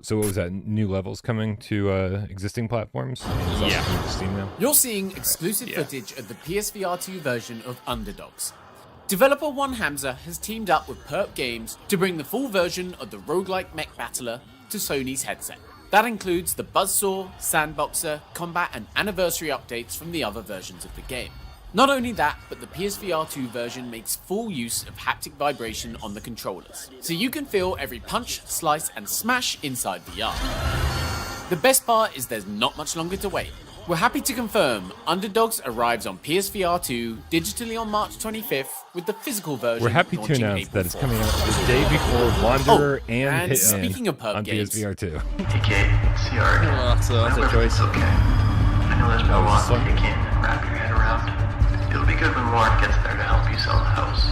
So what was that? New levels coming to existing platforms? Yeah. Steam now? You're seeing exclusive footage of the PSVR 2 version of Underdogs. Developer One Hamza has teamed up with Perp Games to bring the full version of the roguelike mech battler to Sony's headset. That includes the Buzzsaw, Sandboxer, combat and anniversary updates from the other versions of the game. Not only that, but the PSVR 2 version makes full use of haptic vibration on the controllers, so you can feel every punch, slice and smash inside VR. The best part is there's not much longer to wait. We're happy to confirm Underdogs arrives on PSVR 2 digitally on March 25th, with the physical version We're happy to launching announce April that it's 4th. coming out the day before Wanderer and Hitman speaking of Perp on Games, PSVR 2. TK, CR. That's a choice. It's okay. I know there's been a lot to take in and wrap your head around. It'll be good when Warren gets there to help you sell the house.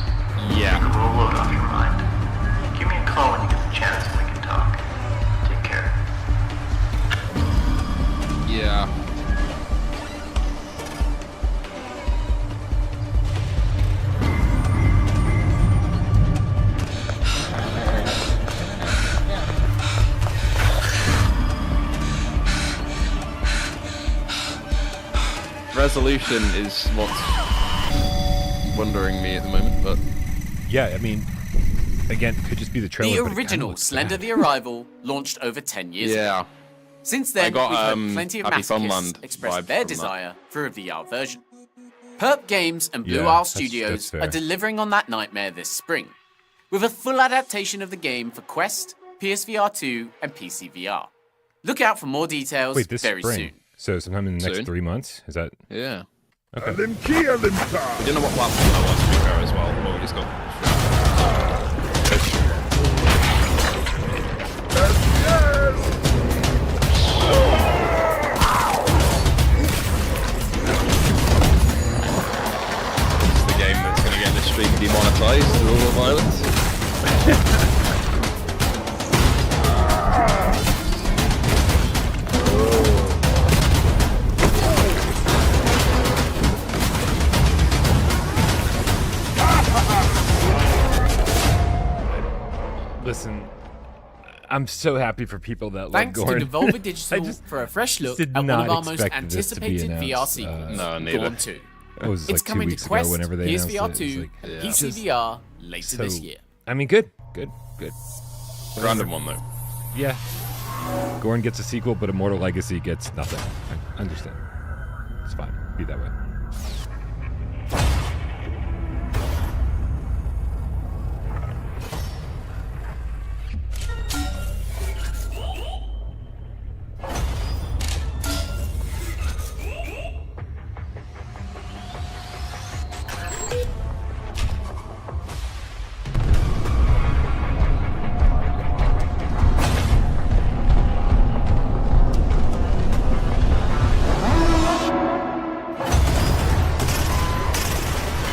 Yeah. Take a little load off your mind. Give me a call when you get the chance and we can talk. Take care. Yeah. resolution is what's wondering me at the moment, but yeah, I mean, again, it could just be the trailer. The original Slender: The Arrival launched over 10 years ago. Since then, we've heard plenty of masochists express their desire for a VR version. Perp Games and Blue Isle Studios are delivering on that nightmare this spring, with a full adaptation of the game for Quest, PSVR 2, and PC VR. Look out for more details very soon. So sometime in the next 3 months? Is that? Yeah. Okay. We don't know what platform that was, to be fair, as well. What we just got. This is the game that's going to get the stream demonetized with all the violence. Listen, I'm so happy for people that Thanks love Gorn. to Devolver Digital for a fresh look at one of our most anticipated VR sequels, Gorn 2. It's coming to Quest, PSVR 2, PC VR later this year. I mean, good. Random one, though. Yeah. Gorn gets a sequel, but Immortal Legacy gets nothing. I understand. It's fine. Be that way.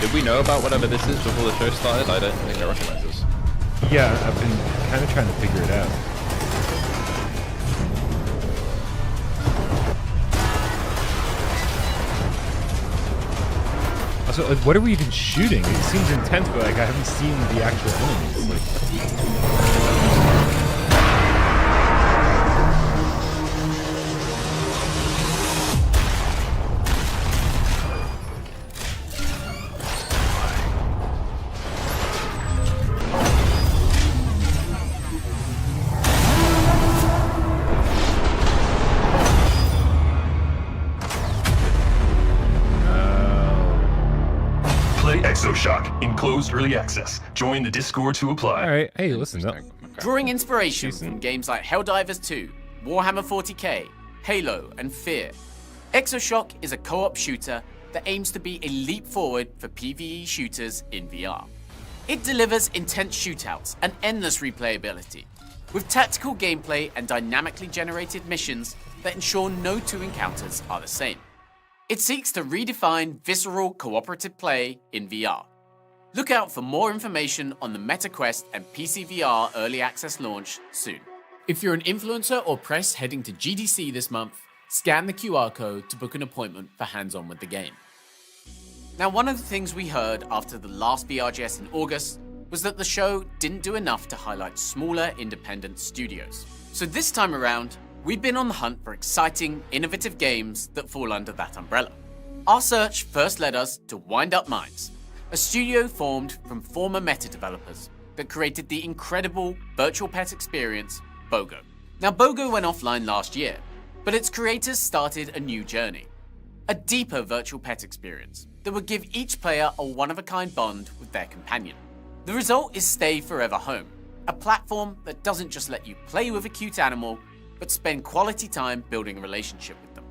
Did we know about whatever this is before the show started? I don't think I recognize this. Yeah, I've been kind of trying to figure it out. Also, like, what are we even shooting? It seems intense, but like I haven't seen the actual enemies. Like... Exoshock in closed early access. Join the Discord to apply. All right. Hey, listen up. Drawing inspiration from games like Helldivers 2, Warhammer 40k, Halo, and Fear, Exoshock is a co-op shooter that aims to be a leap forward for PvE shooters in VR. It delivers intense shootouts and endless replayability, with tactical gameplay and dynamically generated missions that ensure no two encounters are the same. It seeks to redefine visceral cooperative play in VR. Look out for more information on the MetaQuest and PC VR early access launch soon. If you're an influencer or press heading to GDC this month, scan the QR code to book an appointment for hands-on with the game. Now, one of the things we heard after the last VRGS in August was that the show didn't do enough to highlight smaller independent studios. So this time around, we've been on the hunt for exciting, innovative games that fall under that umbrella. Our search first led us to Wind Up Minds, a studio formed from former Meta developers that created the incredible virtual pet experience, BOGO. Now, BOGO went offline last year, but its creators started a new journey. A deeper virtual pet experience that would give each player a one-of-a-kind bond with their companion. The result is Stay Forever Home, a platform that doesn't just let you play with a cute animal, but spend quality time building a relationship with them.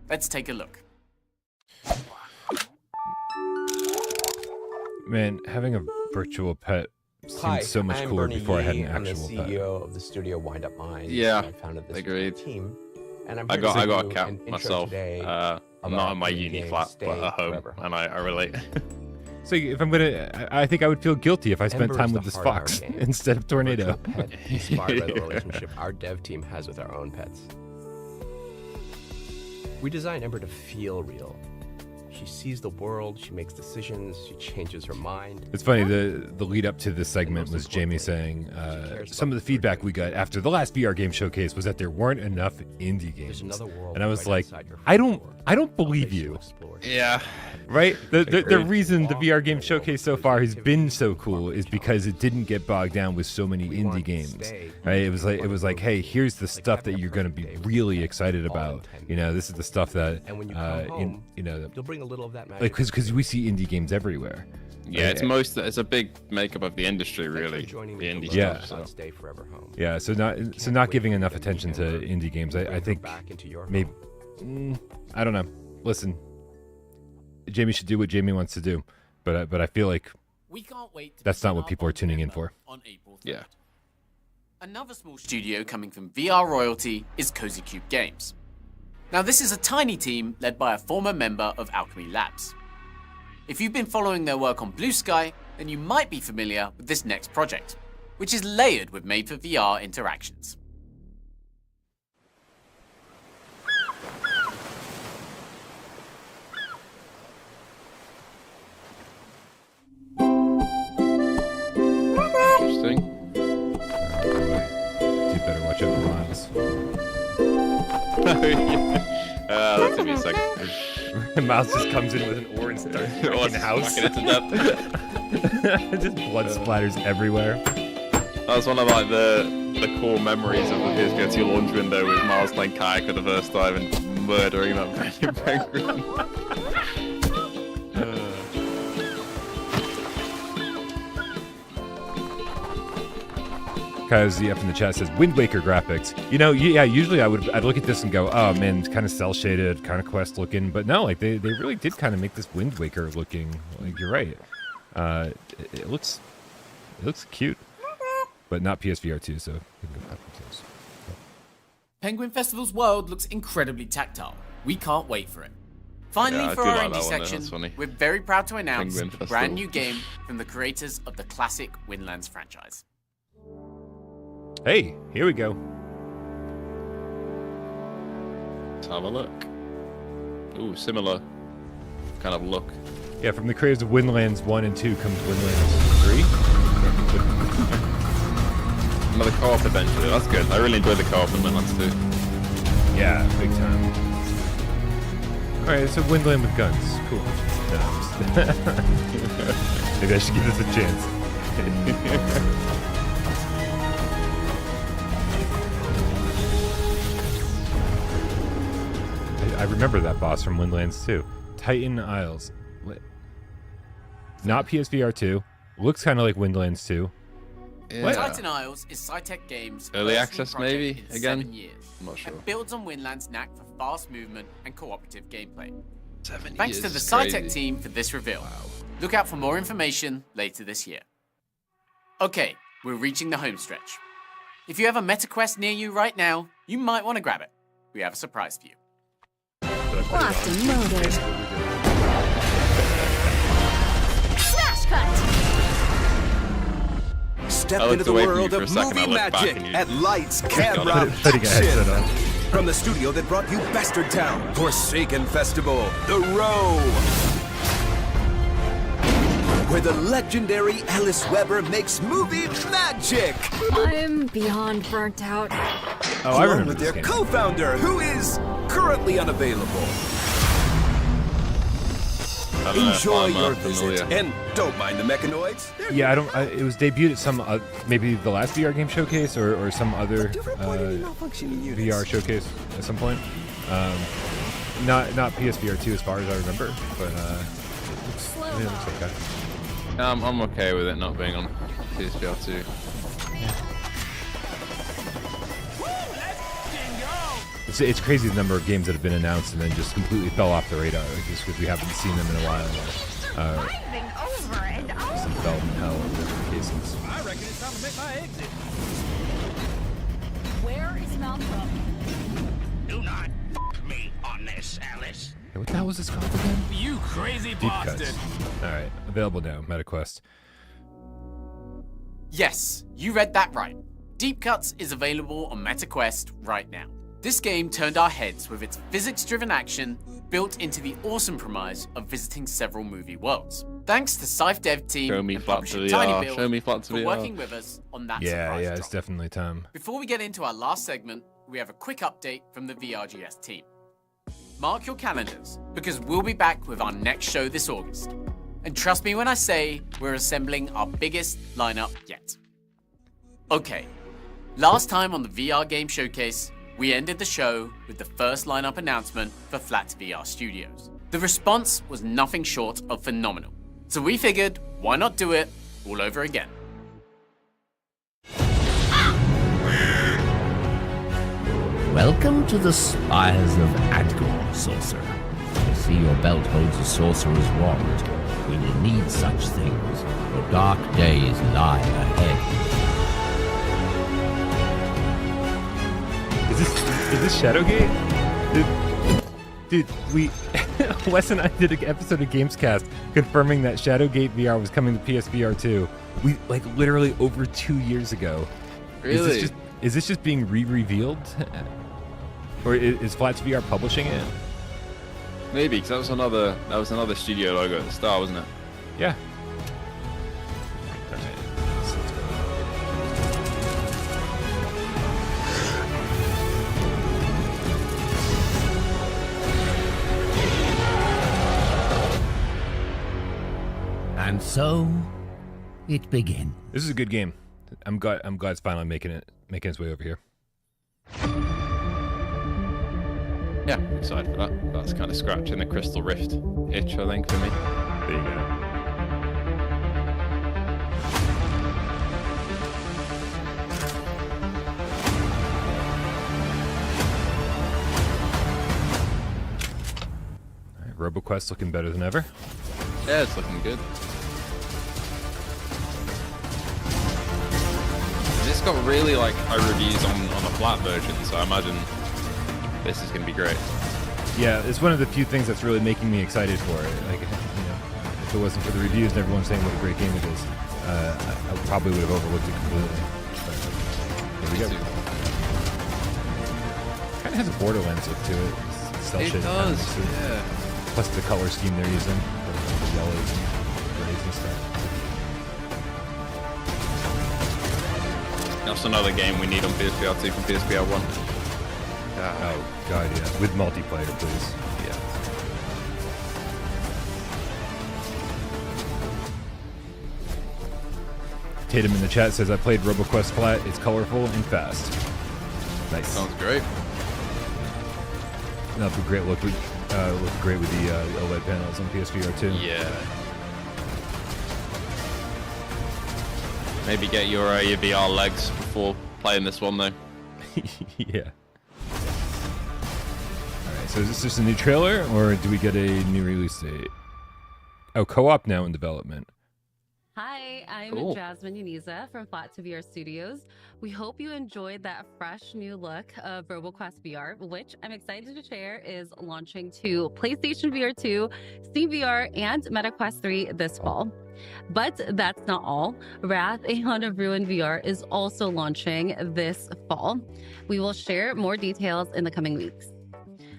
Let's take a look. Man, having a virtual pet seemed so much cooler before I had an actual pet. I'm the CEO of the studio Wind Up Minds. Yeah, I founded this agreed. team. And I got a cat myself. I'm not in my uni flat, but at home, and I relate. So if I'm gonna, I think I would feel guilty if I spent time with this fox instead of Tornado. Pet inspired by the relationship our dev team has with our own pets. We designed Ember to feel real. She sees the world, she makes decisions, she changes her mind. It's funny, the lead up to this segment was Jamie saying some of the feedback we got after the last VR game showcase was that there weren't enough indie games. And I was like, I don't believe you. Yeah. Right? The reason the VR game showcase so far has been so cool is because it didn't get bogged down with so many indie games. Right? It was like, hey, here's the stuff that you're going to be really excited about. You know, this is the stuff that you'll bring a little of that magic. Like, because we see indie games everywhere. Yeah, it's a big makeup of the industry, really. The indie stuff. So. Yeah, so not giving enough attention to indie games. I think maybe I don't know. Listen, Jamie should do what Jamie wants to do, but I feel like we can't wait that's not what people are tuning in for. On April 3rd. Yeah. Another small studio coming from VR royalty is Cozy Cube Games. Now, this is a tiny team led by a former member of Alchemy Labs. If you've been following their work on Blue Sky, then you might be familiar with this next project, which is layered with made-for-VR interactions. Interesting. You better watch out for Miles. That took me a second. Miles just comes in with an oar and starts wrecking the house. Just blood splatters everywhere. That was one of like the core memories of the PSVR 2 launch window with Miles playing kayak for the first time and murdering that penguin. Cozy up in the chat says Wind Waker graphics. You know, yeah, usually I'd look at this and go, oh man, it's kind of cel shaded, kind of Quest looking, but no, like they really did kind of make this Wind Waker looking. Like you're right. It looks cute, but not PSVR 2, so. Penguin Festival's world looks incredibly tactile. We can't wait for it. Finally, for our indie section, we're very proud to announce a brand new game from the creators of the classic Windlands franchise. Hey, here we go. Let's have a look. Ooh, similar kind of look. Yeah, from the creators of Windlands 1 and 2 comes Windlands 3. Another co-op adventure. That's good. I really enjoyed the co-op in Windlands 2. Yeah, big time. Alright, it's a Windland with guns. Cool. No, maybe I should give this a chance. I remember that boss from Windlands 2. Titan Isles. What? Not PSVR 2. Looks kind of like Windlands 2. Yeah. Titan Isles is Cytec Games' early access, maybe again. 7 years, I'm not sure. and builds on Windlands' knack for fast movement and cooperative gameplay. 7 years. Thanks to the Cytec team for this reveal. Wow. Look out for more information later this year. Okay, we're reaching the home stretch. If you have a MetaQuest near you right now, you might want to grab it. We have a surprise for you. Locked and loaded. Smash cut! Step into the world of movie magic at Lights, Camera, Action. From the studio that brought you Bastard Town, Forsaken Festival, The Row. Where the legendary Alice Weber makes movie magic. I'm beyond burnt out. Oh, I remember with their co-founder, who is currently unavailable. Enjoy your visit, and don't mind the mechanoids. Yeah, it was debuted at some maybe the last VR game showcase or some other VR showcase at some point. Not PSVR 2 as far as I remember, but it looks okay. I'm okay with it not being on PSVR 2. It's crazy the number of games that have been announced and then just completely fell off the radar, just because we haven't seen them in a while. Some development hell in different cases. I reckon it's time to make my exit. Where is Malcolm? Do not f me on this, Alice. Hey, what the hell was this called again? You crazy Deep bastard. Cuts. Alright, available now, MetaQuest. Yes, you read that right. Deep Cuts is available on MetaQuest right now. This game turned our heads with its physics-driven action, built into the awesome premise of visiting several movie worlds. Thanks to Scythe Dev Team and publisher Tiny Build for working with us on that surprise it's drop. definitely time. Before we get into our last segment, we have a quick update from the VRGS team. Mark your calendars, because we'll be back with our next show this August. And trust me when I say we're assembling our biggest lineup yet. Okay, last time on the VR Game Showcase, we ended the show with the first lineup announcement for Flat VR Studios. The response was nothing short of phenomenal. So we figured, why not do it all over again? Welcome to the spires of Adgor, sorcerer. I see your belt holds a sorcerer's wand. We will need such things, for dark days lie ahead. Is this Shadowgate? Dude, we Wes and I did an episode of Gamescast confirming that Shadowgate VR was coming to PSVR 2. We literally over 2 years ago. Really? Is this just being re-revealed? Or is Flats VR publishing it? Maybe, because that was another studio logo at the start, wasn't it? Yeah. And so, it begins. This is a good game. I'm glad it's finally making its way over here. Yeah, excited for that. That's kind of scratching the Crystal Rift itch, I think, for me. There you go. All right, RoboQuest looking better than ever. Yeah, it's looking good. This got really high reviews on the flat version, so I imagine this is going to be great. Yeah, it's one of the few things that's really making me excited for it. If it wasn't for the reviews and everyone saying what a great game it is, I probably would have overlooked it completely. But here we go. Kind of has a Borderlands look to it. It does, yeah. Plus the color scheme they're using, the yellows and grays and stuff. That's another game we need on PSVR 2 from PSVR 1. Oh, God, yeah. With multiplayer, please. Yeah. Tatum in the chat says, I played RoboQuest Flat. It's colorful and fast. Nice. Sounds great. That'll be great. Look great with the OLED panels on PSVR 2. Yeah. Maybe get your VR legs before playing this one, though. Yeah. So is this just a new trailer, or do we get a new release date? Oh, co-op now in development. Hi, I'm Jasmine Yuniza from Flat VR Studios. We hope you enjoyed that fresh new look of RoboQuest VR, which I'm excited to share is launching to PlayStation VR 2, Steam VR, and MetaQuest 3 this fall. But that's not all. Wrath, Aeon of Ruin VR is also launching this fall. We will share more details in the coming weeks.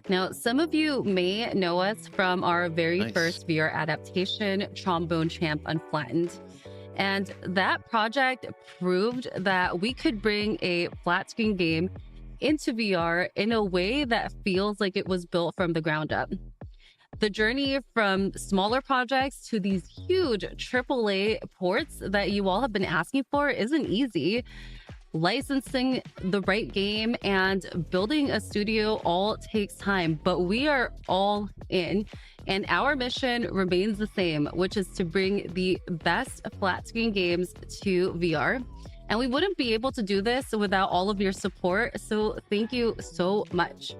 Now, some of you may know us from our very first VR adaptation, Trombone Champ Unflattened. And that project proved that we could bring a flat screen game into VR in a way that feels like it was built from the ground up. The journey from smaller projects to these huge AAA ports that you all have been asking for isn't easy. Licensing the right game and building a studio all takes time, but we are all in, and our mission remains the same, which is to bring the best flat screen games to VR. And we wouldn't be able to do this without all of your support, so thank you so much.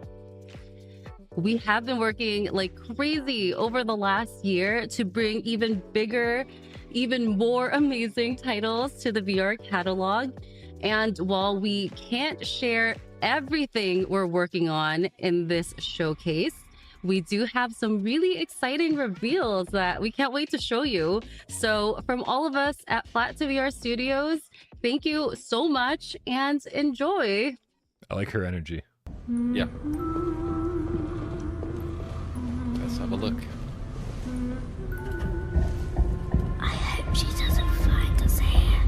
We have been working like crazy over the last year to bring even bigger, even more amazing titles to the VR catalog. And while we can't share everything we're working on in this showcase, we do have some really exciting reveals that we can't wait to show you. So from all of us at Flat VR Studios, thank you so much and enjoy. I like her energy. Yeah. Let's have a look. I hope she doesn't find us here.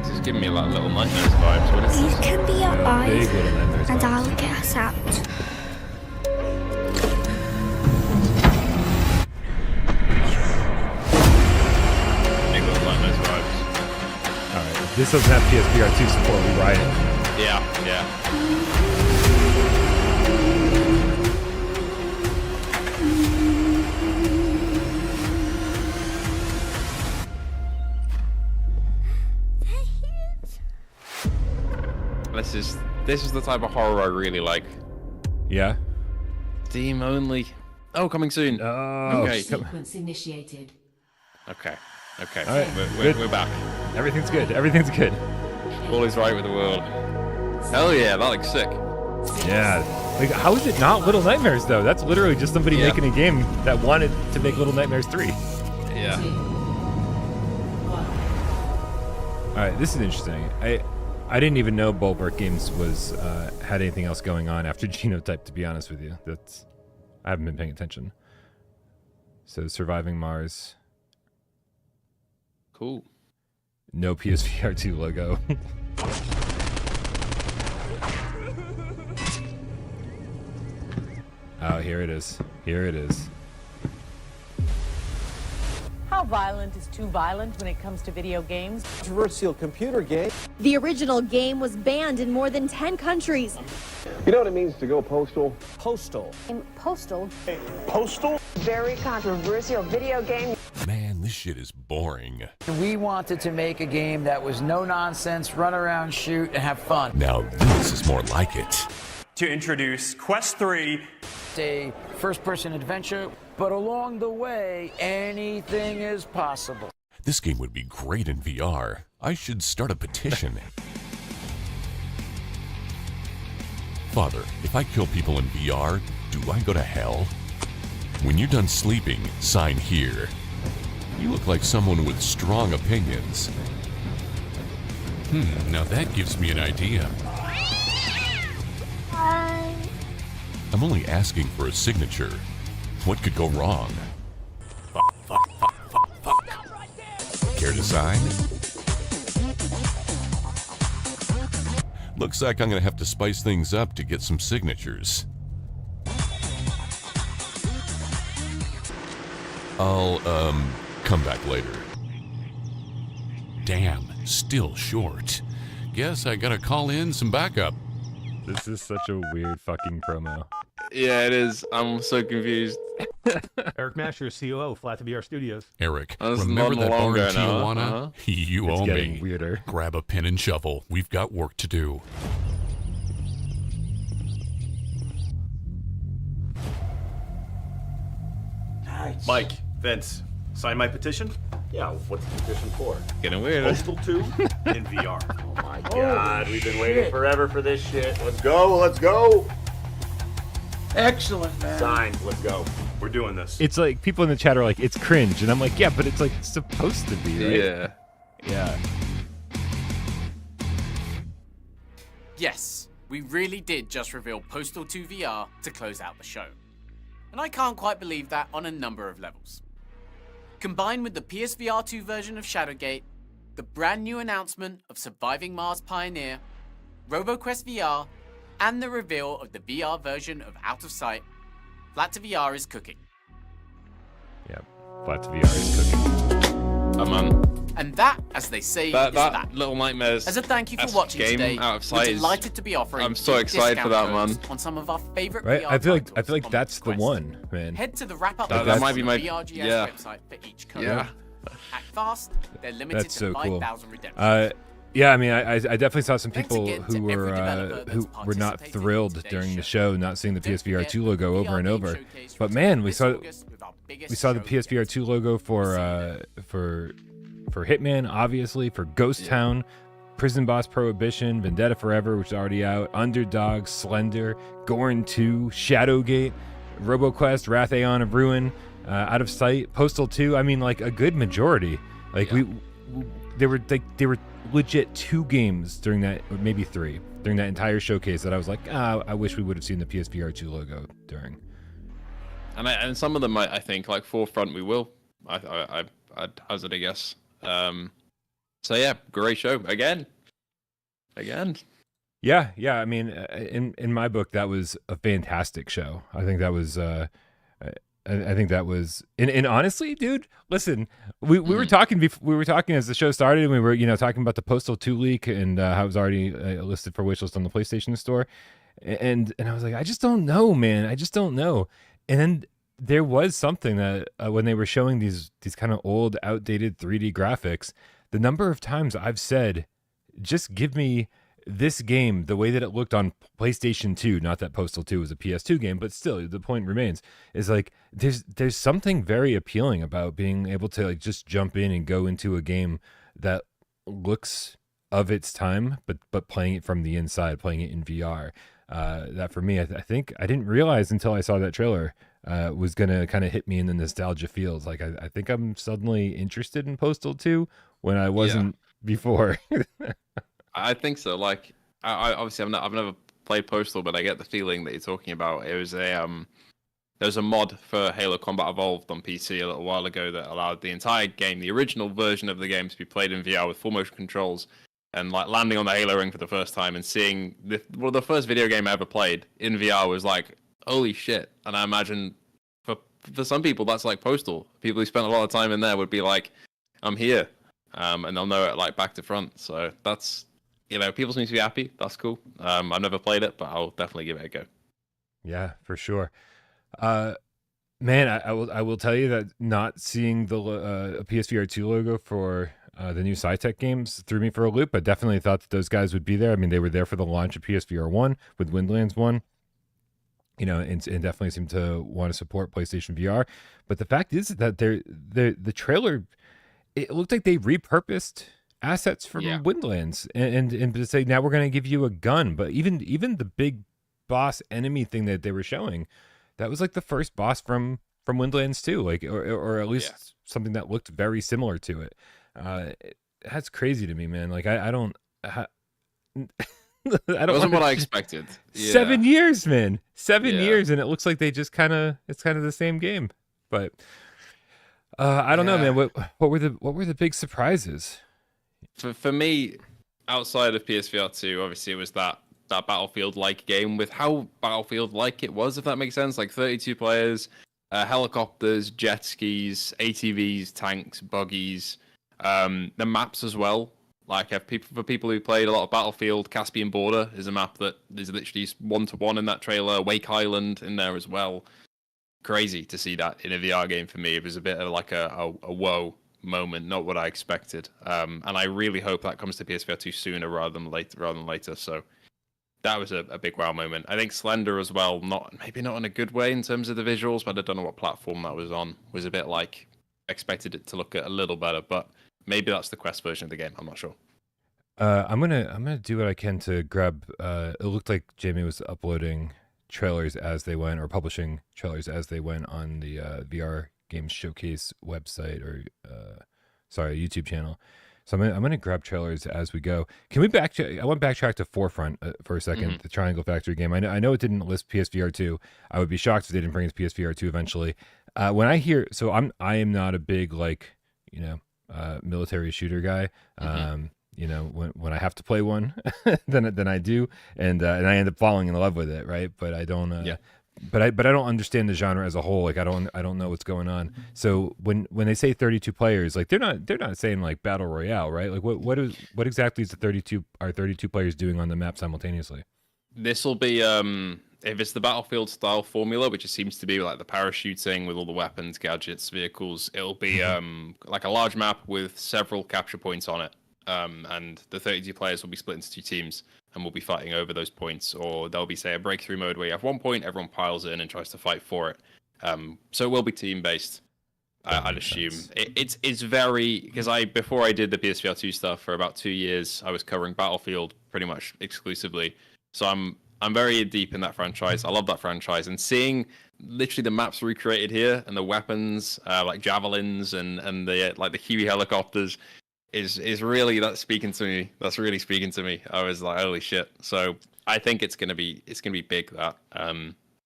This is giving me like Little Nightmares vibes. What is These this? can be your eyes, big Little Nightmares and vibes. I'll get us out. Big Little Nightmares vibes. Alright, if this doesn't have PSVR 2 support, we riot. Yeah, yeah. This is the type of horror I really like. Yeah. Steam only. Oh, coming soon. Oh, okay. Sequence initiated. Okay. Okay. All right, We're back. Everything's good. Everything's good. All is right with the world. Hell yeah, that looks sick. Yeah. Like, how is it not Little Nightmares though? That's literally just somebody making a game that wanted to make Little Nightmares 3. Yeah. All right, this is interesting. I didn't even know Bulwark Games was had anything else going on after Genotype. To be honest with you, I haven't been paying attention. So Surviving Mars. Cool. No PSVR 2 logo. Oh, here it is. Here it is. How violent is too violent when it comes to video games? Controversial computer game. The original game was banned in more than 10 countries. You know what it means to go postal? Postal. Postal. Postal? Very controversial video game. Man, this shit is boring. We wanted to make a game that was no nonsense, run around, shoot, and have fun. Now this is more like it. To introduce Quest 3. It's a first-person adventure, but along the way, anything is possible. This game would be great in VR. I should start a petition. Father, if I kill people in VR, do I go to hell? When you're done sleeping, sign here. You look like someone with strong opinions. Now that gives me an idea. I'm only asking for a signature. What could go wrong? Fuck. Care to sign? Looks like I'm gonna have to spice things up to get some signatures. I'll, come back later. Damn, still short. Guess I gotta call in some backup. This is such a weird fucking promo. Yeah, it is. I'm so confused. Eric Masher, COO, Flat to VR Studios. Eric, remember that bar in Tijuana? You It's owe getting me. weirder. Grab a pen and shovel. We've got work to do. Nice. Mike, Vince, sign my petition? Yeah, what's the petition for? Getting weird. Postal 2 in VR. Oh my god, we've been waiting forever for this shit. Let's go, let's go! Excellent, man. Signed, let's go. We're doing this. It's like people in the chat are like, it's cringe, and I'm like, yeah, but it's like supposed to be, right? Yeah. Yeah. Yes, we really did just reveal Postal 2 VR to close out the show. And I can't quite believe that on a number of levels. Combined with the PSVR 2 version of Shadowgate, the brand new announcement of Surviving Mars Pioneer, RoboQuest VR, and the reveal of the VR version of Out of Sight, Flat to VR is cooking. Yep, Flat to VR is cooking. I'm on. And that, as they say, is That that. Little Nightmares. As a thank you for esque watching game, today, Out of we're Sight is- delighted to be offering I'm so excited for discount that, man. codes on some of our favorite Right? VR I feel like titles that's the Quest. one, man. Head to the wrap-up That list might be on my- the VRGS yeah. website for each code. Yeah. Act fast, they're limited That's to so cool. 5,000 redemptions. Yeah, I mean, I definitely saw some people again to who every were developer who that's were not participated thrilled in today's during the show. show, not seeing the Don't PSVR forget 2 logo VR over and Game over. Showcase But man, we this saw August with our biggest we saw the show PSVR 2 logo for Hitman, obviously, for Ghost Town, Prison Boss Prohibition, Vendetta Forever, which is already out, Underdogs, Slender, Gorn 2, Shadowgate, RoboQuest, Wrath Aeon of Ruin, Out of Sight, Postal 2. I mean, like a good majority. Like they were legit 2 games during that, or maybe 3, during that entire showcase that I was like, I wish we would have seen the PSVR 2 logo during. And some of them, I think, like Forefront, we will. I'd hazard a guess. So yeah, great show again. Yeah. I mean, in my book, that was a fantastic show. I think that was. I think that was. And honestly, dude, listen, we were talking. We were talking as the show started, and we were talking about the Postal 2 leak and how it was already listed for wishlist on the PlayStation Store, and I was like, I just don't know, man. I just don't know. And then there was something that when they were showing these kind of old, outdated 3D graphics, the number of times I've said, just give me this game the way that it looked on PlayStation 2, not that Postal 2 was a PS2 game, but still the point remains, is like there's something very appealing about being able to like just jump in and go into a game that looks of its time, but playing it from the inside, playing it in VR. That for me, I think I didn't realize until I saw that trailer was gonna kind of hit me in the nostalgia feels. Like I think I'm suddenly interested in Postal 2 when I wasn't before. I think so. Like, I obviously I've never played Postal, but I get the feeling that you're talking about. It was there's a mod for Halo Combat Evolved on PC a little while ago that allowed the entire game, the original version of the game, to be played in VR with full motion controls. And like landing on the Halo ring for the first time and seeing the first video game I ever played in VR was like, holy shit. And I imagine for some people that's like Postal. People who spent a lot of time in there would be like, I'm here, and they'll know it like back to front. So that's, people seem to be happy. That's cool. I've never played it, but I'll definitely give it a go. Yeah, for sure. Man, I will tell you that not seeing the PSVR 2 logo for the new SciTech games threw me for a loop. I definitely thought that those guys would be there. I mean, they were there for the launch of PSVR 1 with Windlands 1, and definitely seemed to want to support PlayStation VR. But the fact is that the trailer, it looked like they repurposed assets from Windlands and to say, now we're going to give you a gun. But even the big boss enemy thing that they were showing, that was like the first boss from Windlands 2, like, or at least something that looked very similar to it. That's crazy to me, man. Like I don't. It wasn't what I expected. 7 years, man. 7 years, and it looks like they just it's kind of the same game. But I don't know, man. What were the big surprises? For me, outside of PSVR 2, obviously it was that Battlefield-like game with how Battlefield-like it was, if that makes sense. Like 32 players, helicopters, jet skis, ATVs, tanks, buggies, the maps as well. Like for people who played a lot of Battlefield, Caspian Border is a map that is literally 1-to-1 in that trailer. Wake Island in there as well. Crazy to see that in a VR game for me. It was a bit of like a whoa moment, not what I expected. And I really hope that comes to PSVR 2 sooner rather than later. So that was a big wow moment. I think Slender as well, maybe not in a good way in terms of the visuals, but I don't know what platform that was on. Was a bit like expected it to look a little better, but maybe that's the Quest version of the game. I'm not sure. I'm gonna do what I can to grab. It looked like Jamie was uploading trailers as they went, or publishing trailers as they went on the VR Games Showcase website, or YouTube channel. So I'm gonna grab trailers as we go. Can we backtrack? I want to backtrack to Forefront for a second. The Triangle Factory game. I know it didn't list PSVR 2. I would be shocked if they didn't bring it to PSVR 2 eventually. When I hear, I am not a big military shooter guy. When I have to play one, then I do, and I end up falling in love with it, right? But I don't. But I don't understand the genre as a whole. Like I don't know what's going on. So when they say 32 players, like they're not saying like battle royale, right? Like what exactly is the 32 players doing on the map simultaneously? This will be if it's the Battlefield style formula, which it seems to be, like the parachuting with all the weapons, gadgets, vehicles. It'll be like a large map with several capture points on it. And the 32 players will be split into 2 teams and we'll be fighting over those points, or there'll be, say, a breakthrough mode where you have 1 point, everyone piles in and tries to fight for it. So it will be team-based, I'd assume. It's very, because before I did the PSVR 2 stuff for about 2 years, I was covering Battlefield pretty much exclusively. So I'm very deep in that franchise. I love that franchise, and seeing literally the maps recreated here and the weapons, like javelins and the like the Huey helicopters. is really that's speaking to me. That's really speaking to me. I was like, holy shit. So I think it's gonna be big, that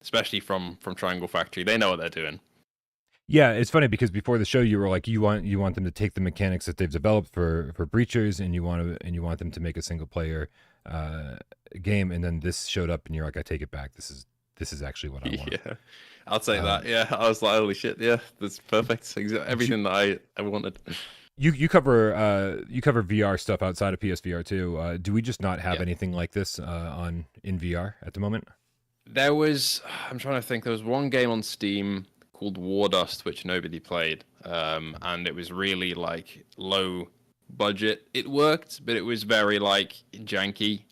especially from Triangle Factory. They know what they're doing. Yeah, it's funny because before the show you were like you want them to take the mechanics that they've developed for Breachers, and you want them to make a single player game, and then this showed up and you're like, I take it back. This is actually what I want. Yeah, I'll say that. Yeah, I was like, holy shit. Yeah, that's perfect. Everything that I wanted. You cover VR stuff outside of PSVR too. Do we just not have anything like this in VR at the moment? There was, I'm trying to think. There was one game on Steam called Wardust, which nobody played, and it was really like low budget. It worked, but it was very like janky.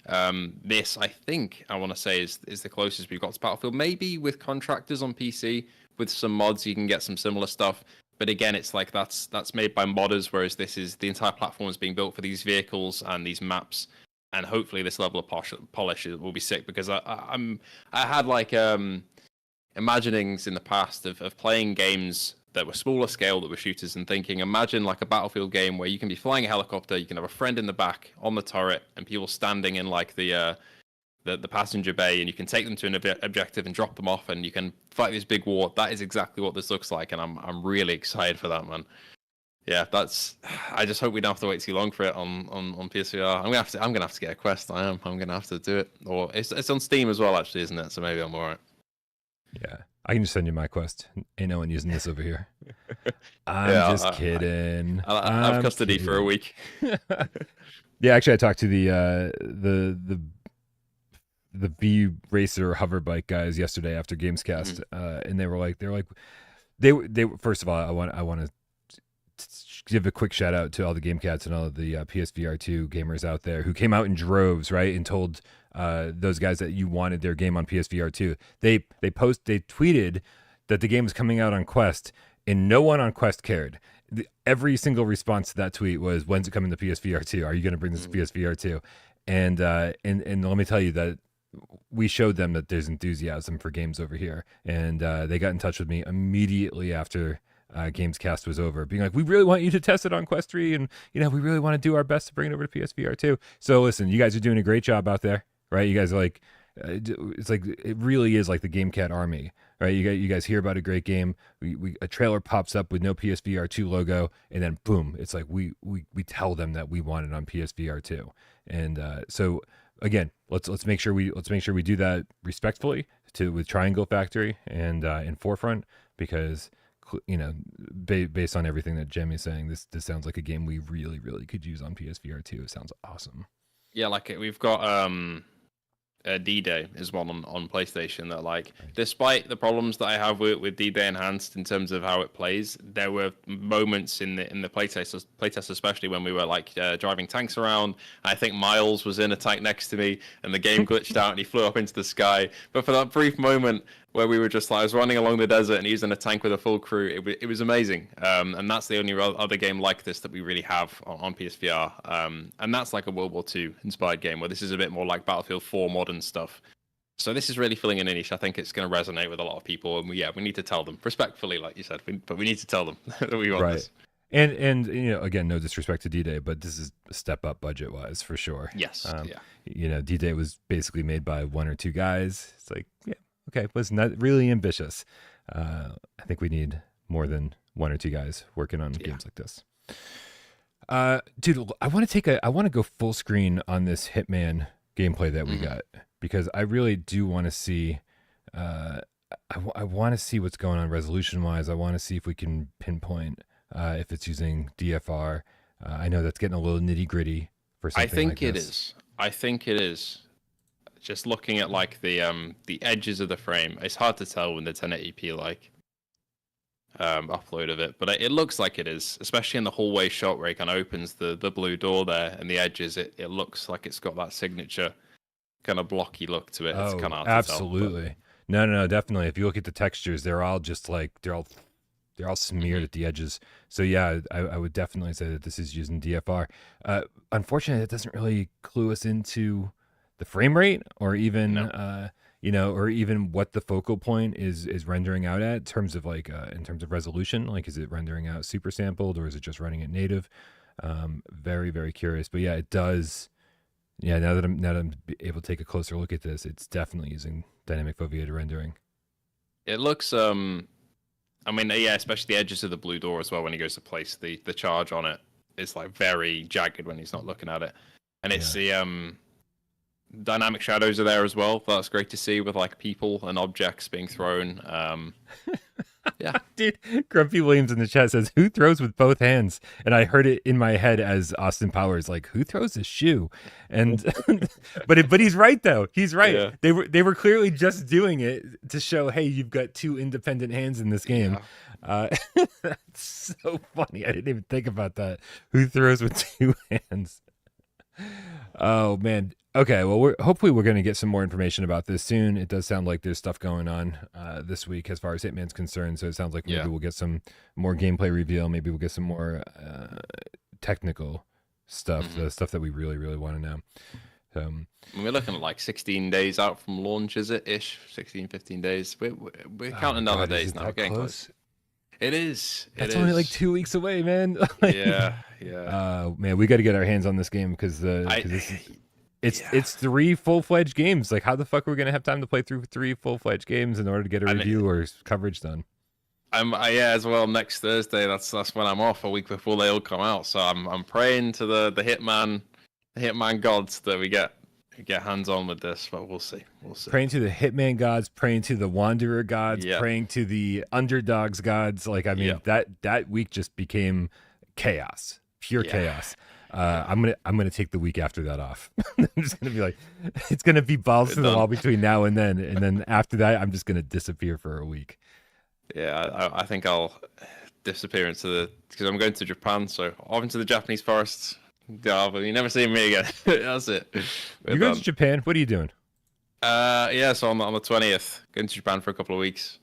This, I think, I want to say is the closest we've got to Battlefield. Maybe with contractors on PC, with some mods, you can get some similar stuff. But again, it's like that's made by modders, whereas this is the entire platform is being built for these vehicles and these maps, and hopefully this level of polish will be sick. Because I had like imaginings in the past of playing games that were smaller scale, that were shooters, and thinking, imagine like a Battlefield game where you can be flying a helicopter, you can have a friend in the back on the turret, and people standing in like the passenger bay, and you can take them to an objective and drop them off, and you can fight this big war. That is exactly what this looks like, and I'm really excited for that, man. Yeah, I just hope we don't have to wait too long for it on PSVR. I'm gonna have to get a Quest. I'm gonna have to do it, or it's on Steam as well, actually, isn't it? So maybe I'm alright. Yeah, I can just send you my Quest. Ain't no one using this over here. I'm just kidding. I have custody for a week. Yeah, actually, I talked to the V Racer hover bike guys yesterday after Gamescast, and they were like, they first of all, I want to give a quick shout out to all the Gamecats and all of the PSVR 2 gamers out there who came out in droves, right, and told those guys that you wanted their game on PSVR 2. They tweeted that the game was coming out on Quest, and no one on Quest cared. Every single response to that tweet was, "When's it coming to PSVR 2? Are you going to bring this to PSVR 2?" And let me tell you that we showed them that there's enthusiasm for games over here, and they got in touch with me immediately after Gamescast was over, being like, we really want you to test it on Quest 3, and we really want to do our best to bring it over to PSVR 2. So listen, you guys are doing a great job out there, right? You guys are like, it's like, it really is like the GameCat army, right? You guys hear about a great game, a trailer pops up with no PSVR 2 logo, and then boom, it's like we tell them that we want it on PSVR 2. And so again, let's make sure we do that respectfully with Triangle Factory and in Forefront, because based on everything that Jammy's saying, this sounds like a game we really, really could use on PSVR 2. It sounds awesome. Yeah, like we've got D-Day is one on PlayStation that, like, despite the problems that I have with D-Day Enhanced in terms of how it plays, there were moments in the playtest, especially when we were like driving tanks around. I think Miles was in a tank next to me, and the game glitched out and he flew up into the sky. But for that brief moment where we were just like, I was running along the desert and he was in a tank with a full crew, it was amazing. And that's the only other game like this that we really have on PSVR. And that's like a World War II inspired game, where this is a bit more like Battlefield 4 modern stuff. So this is really filling in a niche. I think it's going to resonate with a lot of people, and we need to tell them respectfully, like you said, but we need to tell them that we want this. And again, no disrespect to D-Day, but this is a step up budget wise for sure. Yes. D-Day was basically made by one or two guys. It's like, yeah, okay, was not really ambitious. I think we need more than one or two guys working on games like this. Dude, I want to go full screen on this Hitman gameplay that we got, because I really do want to see. I want to see what's going on resolution wise. I want to see if we can pinpoint if it's using DFR. I know that's getting a little nitty gritty for something like this. I think it is. Just looking at like the edges of the frame, it's hard to tell when the 1080p upload of it, but it looks like it is, especially in the hallway shot where it kind of opens the blue door there and the edges. It looks like it's got that signature kind of blocky look to it. It's kind of hard absolutely. to tell, No, definitely. If you look at the textures, they're all just like they're all smeared at the edges. So yeah, I would definitely say that this is using DFR. Unfortunately, it doesn't really clue us into the frame rate, or even or even what the focal point is rendering out at in terms of resolution. Like, is it rendering out super sampled, or is it just running it native? Very, very curious. But yeah, it does. Yeah, now that I'm able to take a closer look at this, it's definitely using dynamic foveated rendering. It looks, I mean, yeah, especially the edges of the blue door as well. When he goes to place the charge on it, it's like very jagged when he's not looking at it, and it's the dynamic shadows are there as well. That's great to see with like people and objects being thrown. Yeah, dude. Grumpy Williams in the chat says, "Who throws with both hands?" And I heard it in my head as Austin Powers, like, "Who throws a shoe?" And but he's right though. He's right. Yeah. They were clearly just doing it to show, hey, you've got two independent hands in this game. Yeah. That's so funny. I didn't even think about that. Who throws with two hands? Oh man. Okay, well, hopefully we're going to get some more information about this soon. It does sound like there's stuff going on this week as far as Hitman's concerned, so it sounds like maybe we'll get some more gameplay reveal. Maybe we'll get some more technical stuff, the stuff that we really, really want to know. We're looking at like 16 days out from launch, is it? 16, 15 days. We're counting down the days now. Getting close. It is. That's only like 2 weeks away, man. Yeah. Man, we got to get our hands on this game because it's 3 full-fledged games. Like, how the fuck are we gonna have time to play through 3 full-fledged games in order to get a review or coverage done? As well. Next Thursday, that's when I'm off, a week before they all come out. So I'm praying to the Hitman gods that we get hands on with this, but we'll see. Praying to the Hitman gods, praying to the Wanderer gods, praying to the Underdogs gods. Like, I mean, that week just became chaos, pure chaos. I'm gonna take the week after that off. I'm just gonna be like, it's gonna be balls to the wall between now and then after that, I'm just gonna disappear for a week. Yeah, I think I'll disappear because I'm going to Japan, so off into the Japanese forests. Yeah, but you never see me again. That's it. You're going to Japan? What are you doing? So on the 20th, going to Japan for a couple of weeks.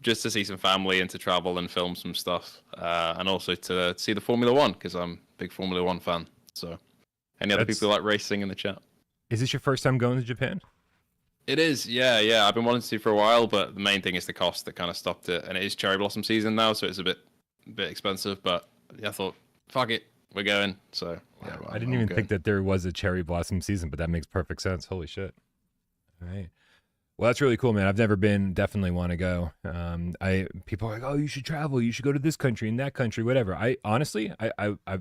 Just to see some family and to travel and film some stuff, and also to see the Formula One because I'm a big Formula One fan. So, any other people who like racing in the chat? Is this your first time going to Japan? It is, yeah. I've been wanting to for a while, but the main thing is the cost that kind of stopped it. And it is cherry blossom season now, so it's a bit expensive. But I thought, fuck it, we're going. So yeah, I didn't even think that there was a cherry blossom season, but that makes perfect sense. Holy shit! All right. Well, that's really cool, man. I've never been. Definitely want to go. People are like, "Oh, you should travel. You should go to this country and that country, whatever." I've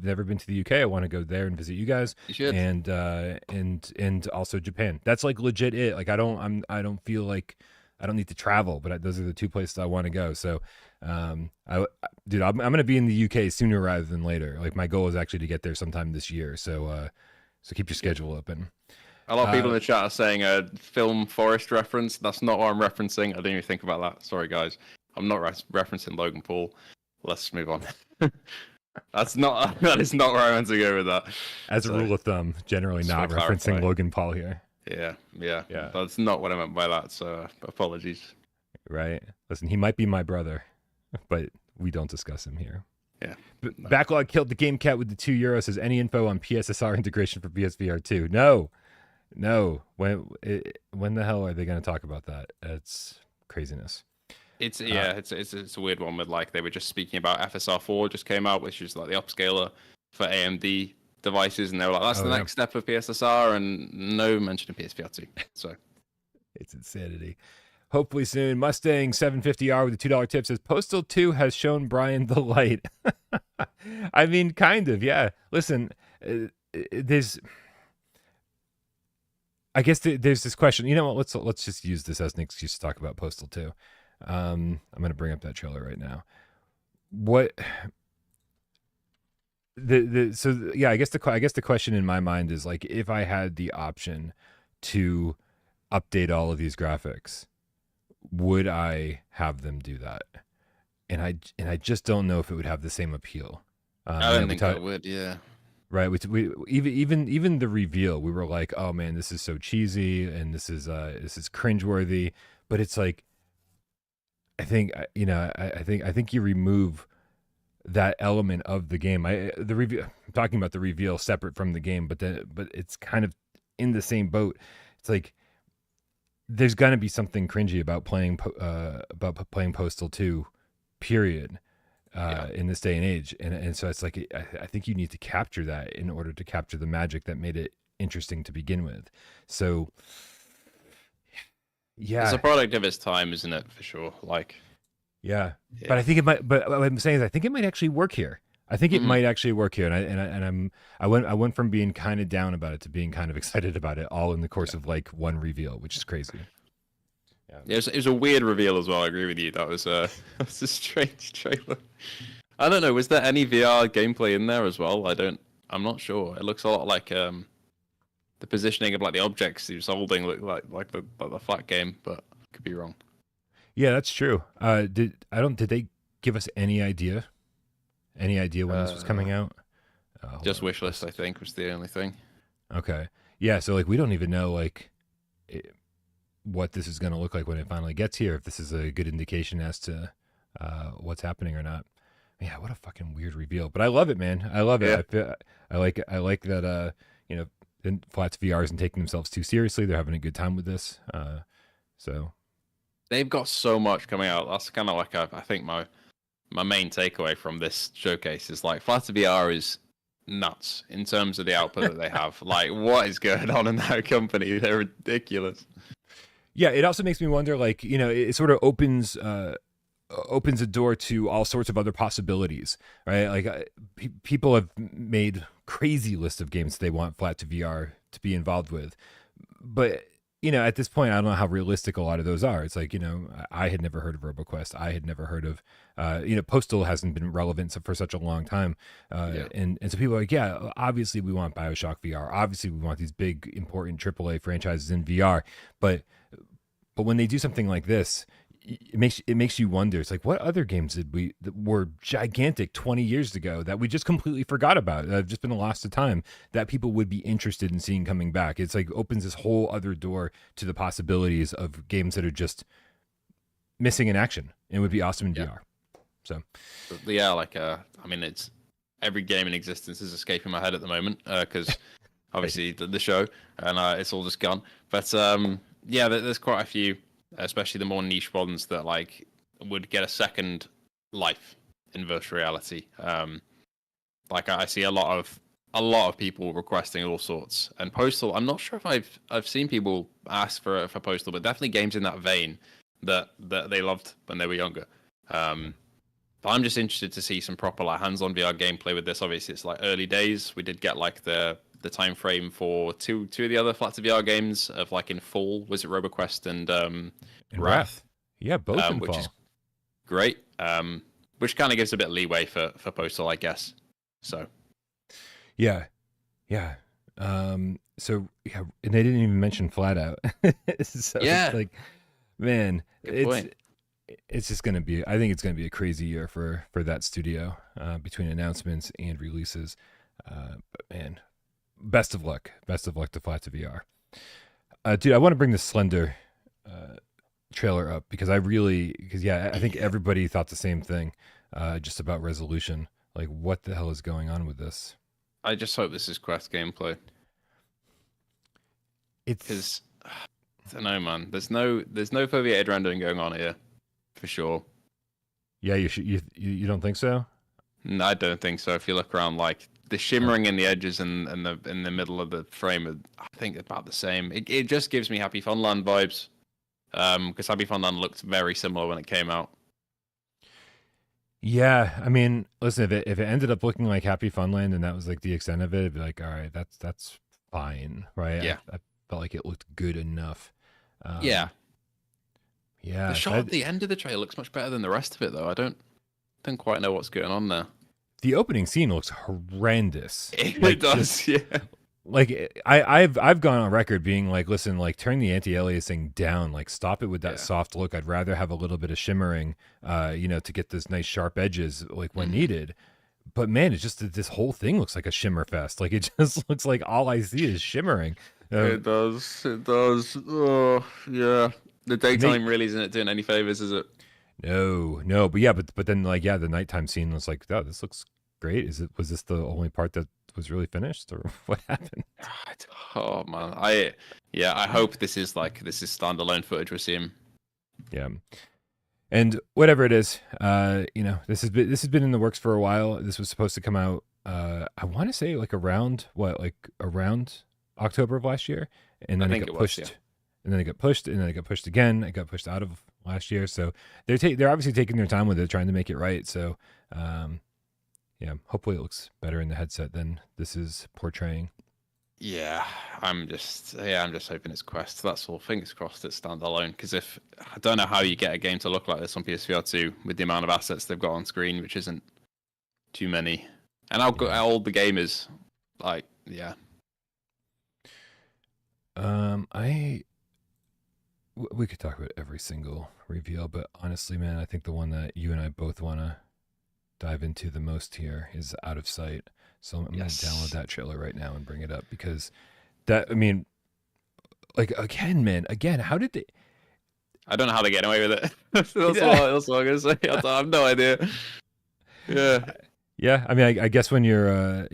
never been to the UK. I want to go there and visit you guys. You should. And also Japan. That's like legit it. Like I don't feel like I don't need to travel, but those are the 2 places I want to go. So, I'm gonna be in the UK sooner rather than later. Like my goal is actually to get there sometime this year. So keep your schedule open. A lot of people in the chat are saying a film forest reference. That's not what I'm referencing. I didn't even think about that. Sorry, guys. I'm not referencing Logan Paul. Let's move on. That is not where I want to go with that. As a rule of thumb, generally not referencing Logan Paul here. Yeah. That's not what I meant by that. So apologies. Right. Listen, he might be my brother, but we don't discuss him here. Yeah. Backlog killed the game cat with the €2. Says any info on PSSR integration for PSVR 2? No. When the hell are they going to talk about that? It's craziness. It's a weird one with like they were just speaking about FSR4 just came out, which is like the upscaler for AMD devices, and they were like, that's the next step of PSSR, and no mention of PSVR 2. So it's insanity. Hopefully soon. Mustang 750R with a $2 tip says Postal 2 has shown Bryan the light. I mean, kind of, yeah. Listen, I guess there's this question. You know what? Let's just use this as an excuse to talk about Postal 2. I'm going to bring up that trailer right now. I guess the question in my mind is like, if I had the option to update all of these graphics, would I have them do that? And I just don't know if it would have the same appeal. I don't think it would. Yeah. Right. We even the reveal, we were like, oh man, this is so cheesy and this is cringeworthy. But it's like, I think you remove that element of the game. I'm talking about the reveal separate from the game, but it's kind of in the same boat. It's like there's gonna be something cringy about playing Postal 2, period. in this day and age. And so it's like, I think you need to capture that in order to capture the magic that made it interesting to begin with. So, yeah. It's a product of its time, isn't it? For sure. Like, yeah. But I think it might, but what I'm saying is I think it might actually work here. I think it might actually work here. I went from being kind of down about it to being kind of excited about it all in the course of like one reveal, which is crazy. Yeah, it was a weird reveal as well. I agree with you. That was a strange trailer. I don't know. Was there any VR gameplay in there as well? I'm not sure. It looks a lot like the positioning of like the objects he was holding looked like the flat game, but could be wrong. Yeah, that's true. Did they give us any idea? Any idea when this was coming out? Just wishlist, I think, was the only thing. Okay. Yeah, so like we don't even know like what this is going to look like when it finally gets here. If this is a good indication as to what's happening or not. Yeah, what a fucking weird reveal. But I love it, man. I love it. I like that. Flats VR isn't taking themselves too seriously. They're having a good time with this. So they've got so much coming out. That's kind of like I think my main takeaway from this showcase is like Flats VR is nuts in terms of the output that they have. Like, what is going on in that company? They're ridiculous. Yeah, it also makes me wonder, like, it sort of opens a door to all sorts of other possibilities, right? Like, people have made crazy lists of games they want Flat to VR to be involved with. But, at this point, I don't know how realistic a lot of those are. It's like, I had never heard of RoboQuest. I had never heard of, Postal hasn't been relevant for such a long time. And so people are like, yeah, obviously we want BioShock VR. Obviously we want these big, important AAA franchises in VR. But when they do something like this, it makes you wonder. It's like, what other games that were gigantic 20 years ago that we just completely forgot about, that have just been lost to time, that people would be interested in seeing coming back? It's like opens this whole other door to the possibilities of games that are just missing in action and would be awesome in VR. So yeah, it's every game in existence is escaping my head at the moment because obviously the show and it's all just gone. But there's quite a few, especially the more niche ones that like would get a second life in virtual reality. Like I see a lot of people requesting all sorts. And Postal, I'm not sure if I've seen people ask for Postal, but definitely games in that vein that they loved when they were younger. But I'm just interested to see some proper like hands-on VR gameplay with this. Obviously, it's like early days. We did get like the time frame for two of the other Flat to VR games of like in fall. Was it RoboQuest and Wrath? Yeah, both in which fall. Is great. Which kind of gives a bit of leeway for Postal, I guess. So yeah. So yeah, and they didn't even mention Flat Out. So it's like, man, it's just gonna be. I think it's gonna be a crazy year for that studio between announcements and releases. But man, best of luck to Flat to VR. Dude, I want to bring the Slender trailer up because I think everybody thought the same thing just about resolution. Like, what the hell is going on with this? I just hope this is Quest gameplay. Because I don't know, man. There's no foveated rendering going on here, for sure. Yeah, you don't think so? No, I don't think so. If you look around, like the shimmering in the edges and in the middle of the frame, I think about the same. It just gives me Happy Funland vibes, because Happy Funland looked very similar when it came out. Yeah, I mean, listen, if it ended up looking like Happy Funland and that was like the extent of it, it'd be like, all right, that's fine, right? Yeah, I felt like it looked good enough. Yeah. The shot at the end of the trailer looks much better than the rest of it, though. I don't quite know what's going on there. The opening scene looks horrendous. It does, yeah. Like I've gone on record being like, listen, like turn the anti-aliasing down, like stop it with that soft look. I'd rather have a little bit of shimmering, to get those nice sharp edges like when needed. But man, it's just that this whole thing looks like a shimmer fest. Like it just looks like all I see is shimmering. It does. Oh, yeah. The daytime really isn't doing any favors, is it? No. But then like, yeah, the nighttime scene was like, oh, this looks great. Was this the only part that was really finished, or what happened? Oh man, I hope this is standalone footage we're seeing. Yeah. And whatever it is, this has been in the works for a while. This was supposed to come out, I want to say like around October of last year, and then it got pushed, and then it got pushed, and then it got pushed again. It got pushed out of last year, so they're obviously taking their time with it, trying to make it right. So, hopefully it looks better in the headset than this is portraying. Yeah, I'm just hoping it's Quest. That's all. Fingers crossed it's standalone. Because I don't know how you get a game to look like this on PSVR 2 with the amount of assets they've got on screen, which isn't too many, and how old the game is. Like, yeah. We could talk about every single reveal, but honestly, man, I think the one that you and I both want to dive into the most here is Out of Sight. So I'm going to download that trailer right now and bring it up, because how did they... I don't know how they get away with it. That's what I'm going to say. I have no idea. Yeah. Yeah, I mean, I guess when you're,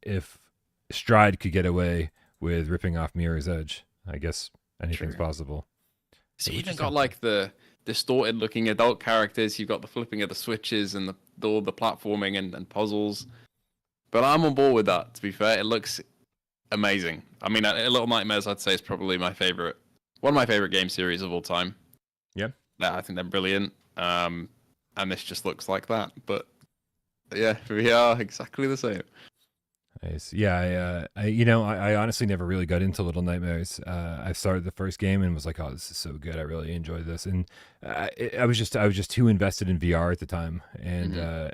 if Stride could get away with ripping off Mirror's Edge, I guess anything's possible. So you even got like the distorted looking adult characters. You've got the flipping of the switches and all the platforming and puzzles. But I'm on board with that, to be fair. It looks amazing. I mean, Little Nightmares, I'd say, is probably one of my favorite game series of all time. Yeah. I think they're brilliant. And this just looks like that. But yeah, VR, exactly the same. Nice. Yeah, I honestly never really got into Little Nightmares. I started the first game and was like, "Oh, this is so good! I really enjoyed this." And I was just too invested in VR at the time, and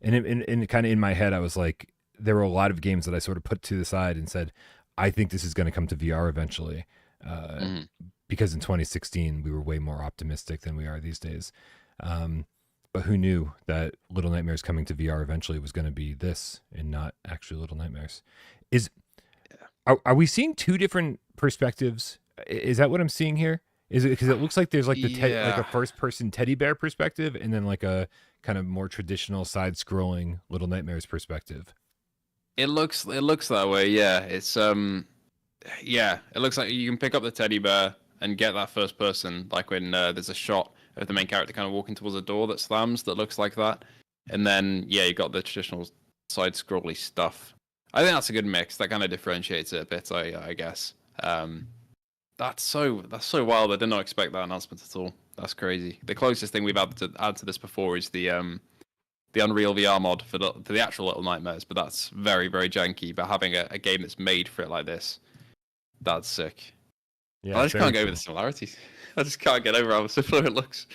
and kind of in my head, I was like, there were a lot of games that I sort of put to the side and said, "I think this is going to come to VR eventually," because in 2016 we were way more optimistic than we are these days. But who knew that Little Nightmares coming to VR eventually was going to be this and not actually Little Nightmares? Are we seeing two different perspectives? Is that what I'm seeing here? Is it because it looks like there's like like a first person teddy bear perspective, and then like a kind of more traditional side scrolling Little Nightmares perspective? It looks that way. Yeah, it's it looks like you can pick up the teddy bear and get that first person, like when there's a shot of the main character kind of walking towards a door that slams that looks like that. And then, you got the traditional side-scrolly stuff. I think that's a good mix. That kind of differentiates it a bit, I guess. That's so wild. I did not expect that announcement at all. That's crazy. The closest thing we've had to add to this before is the Unreal VR mod for the actual Little Nightmares, but that's very, very janky. But having a game that's made for it like this, that's sick. Yeah, I just can't get over the similarities. I just can't get over how similar it looks.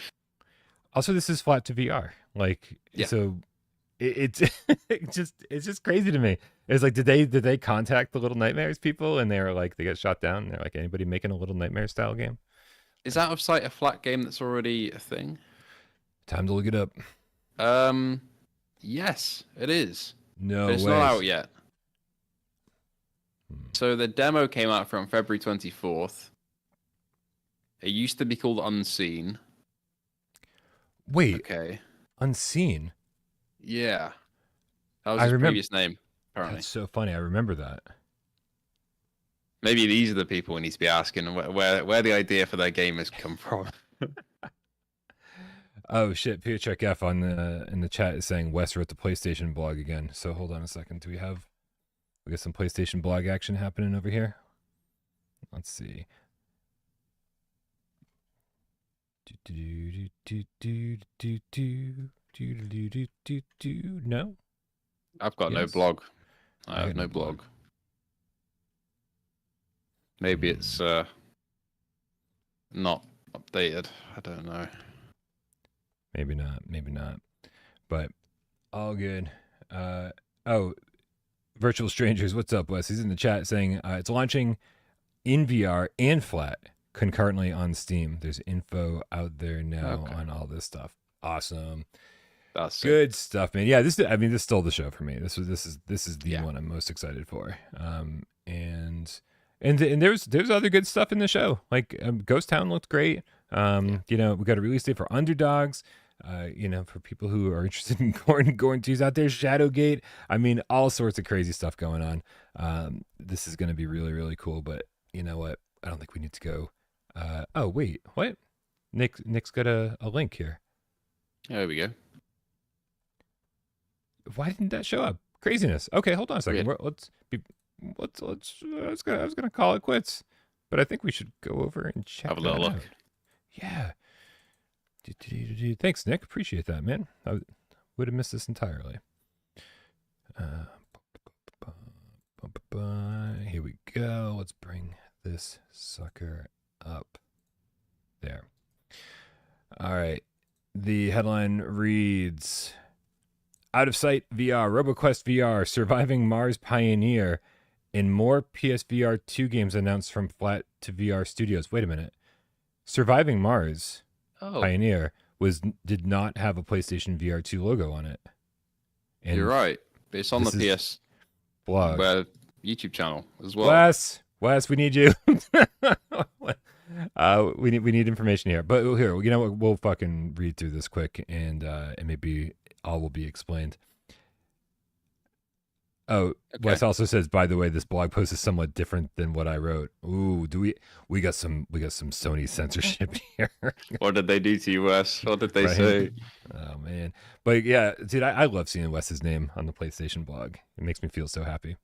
Also, this is flat to VR. So it's just crazy to me. It's like, did they contact the Little Nightmares people and they were like, they got shot down? And they're like, anybody making a Little Nightmare style game? Is Out of Sight a flat game that's already a thing? Time to look it up. Yes, it is. No, but it's not out yet. So the demo came out from February 24th. It used to be called Unseen. Wait. Okay. Unseen? Yeah. That was his previous name, apparently. That's so funny. I remember that. Maybe these are the people we need to be asking where the idea for their game has come from. Oh, shit. Peter Check F in the chat is saying Wes wrote the PlayStation blog again. So hold on a second. We got some PlayStation blog action happening over here. Let's see. No, I've got no blog. I have no blog. Maybe it's not updated. I don't know. Maybe not. But all good. Virtual Strangers, what's up, Wes? He's in the chat saying it's launching in VR and flat concurrently on Steam. There's info out there now on all this stuff. Awesome. That's good stuff, man. Yeah, this stole the show for me. This is the one I'm most excited for. And there's other good stuff in the show. Like Ghost Town looked great. We got a release date for Underdogs. For people who are interested in Gorn 2's out there, Shadowgate. I mean, all sorts of crazy stuff going on. This is going to be really, really cool. But you know what? I don't think we need to go. Oh wait, what? Nick's got a link here. There we go. Why didn't that show up? Craziness. Okay, hold on a second. I was gonna call it quits, but I think we should go over and check. Have a little look. Out. Yeah. Thanks, Nick. Appreciate that, man. I would have missed this entirely. Here we go. Let's bring this sucker up. There. All right. The headline reads, Out of Sight VR, RoboQuest VR, Surviving Mars Pioneer, and more PSVR 2 games announced from Flat to VR Studios. Wait a minute. Surviving Mars Pioneer did not have a PlayStation VR 2 logo on it. And you're right. But it's on the PS blog. YouTube channel as well. Wes, we need you. We need information here. But here, you know what? We'll fucking read through this quick, and maybe all will be explained. Oh, okay. Wes also says, by the way, this blog post is somewhat different than what I wrote. Ooh, we got some Sony censorship here. What did they do to you, Wes? What did they say? Oh man. But yeah, dude, I love seeing Wes's name on the PlayStation blog. It makes me feel so happy.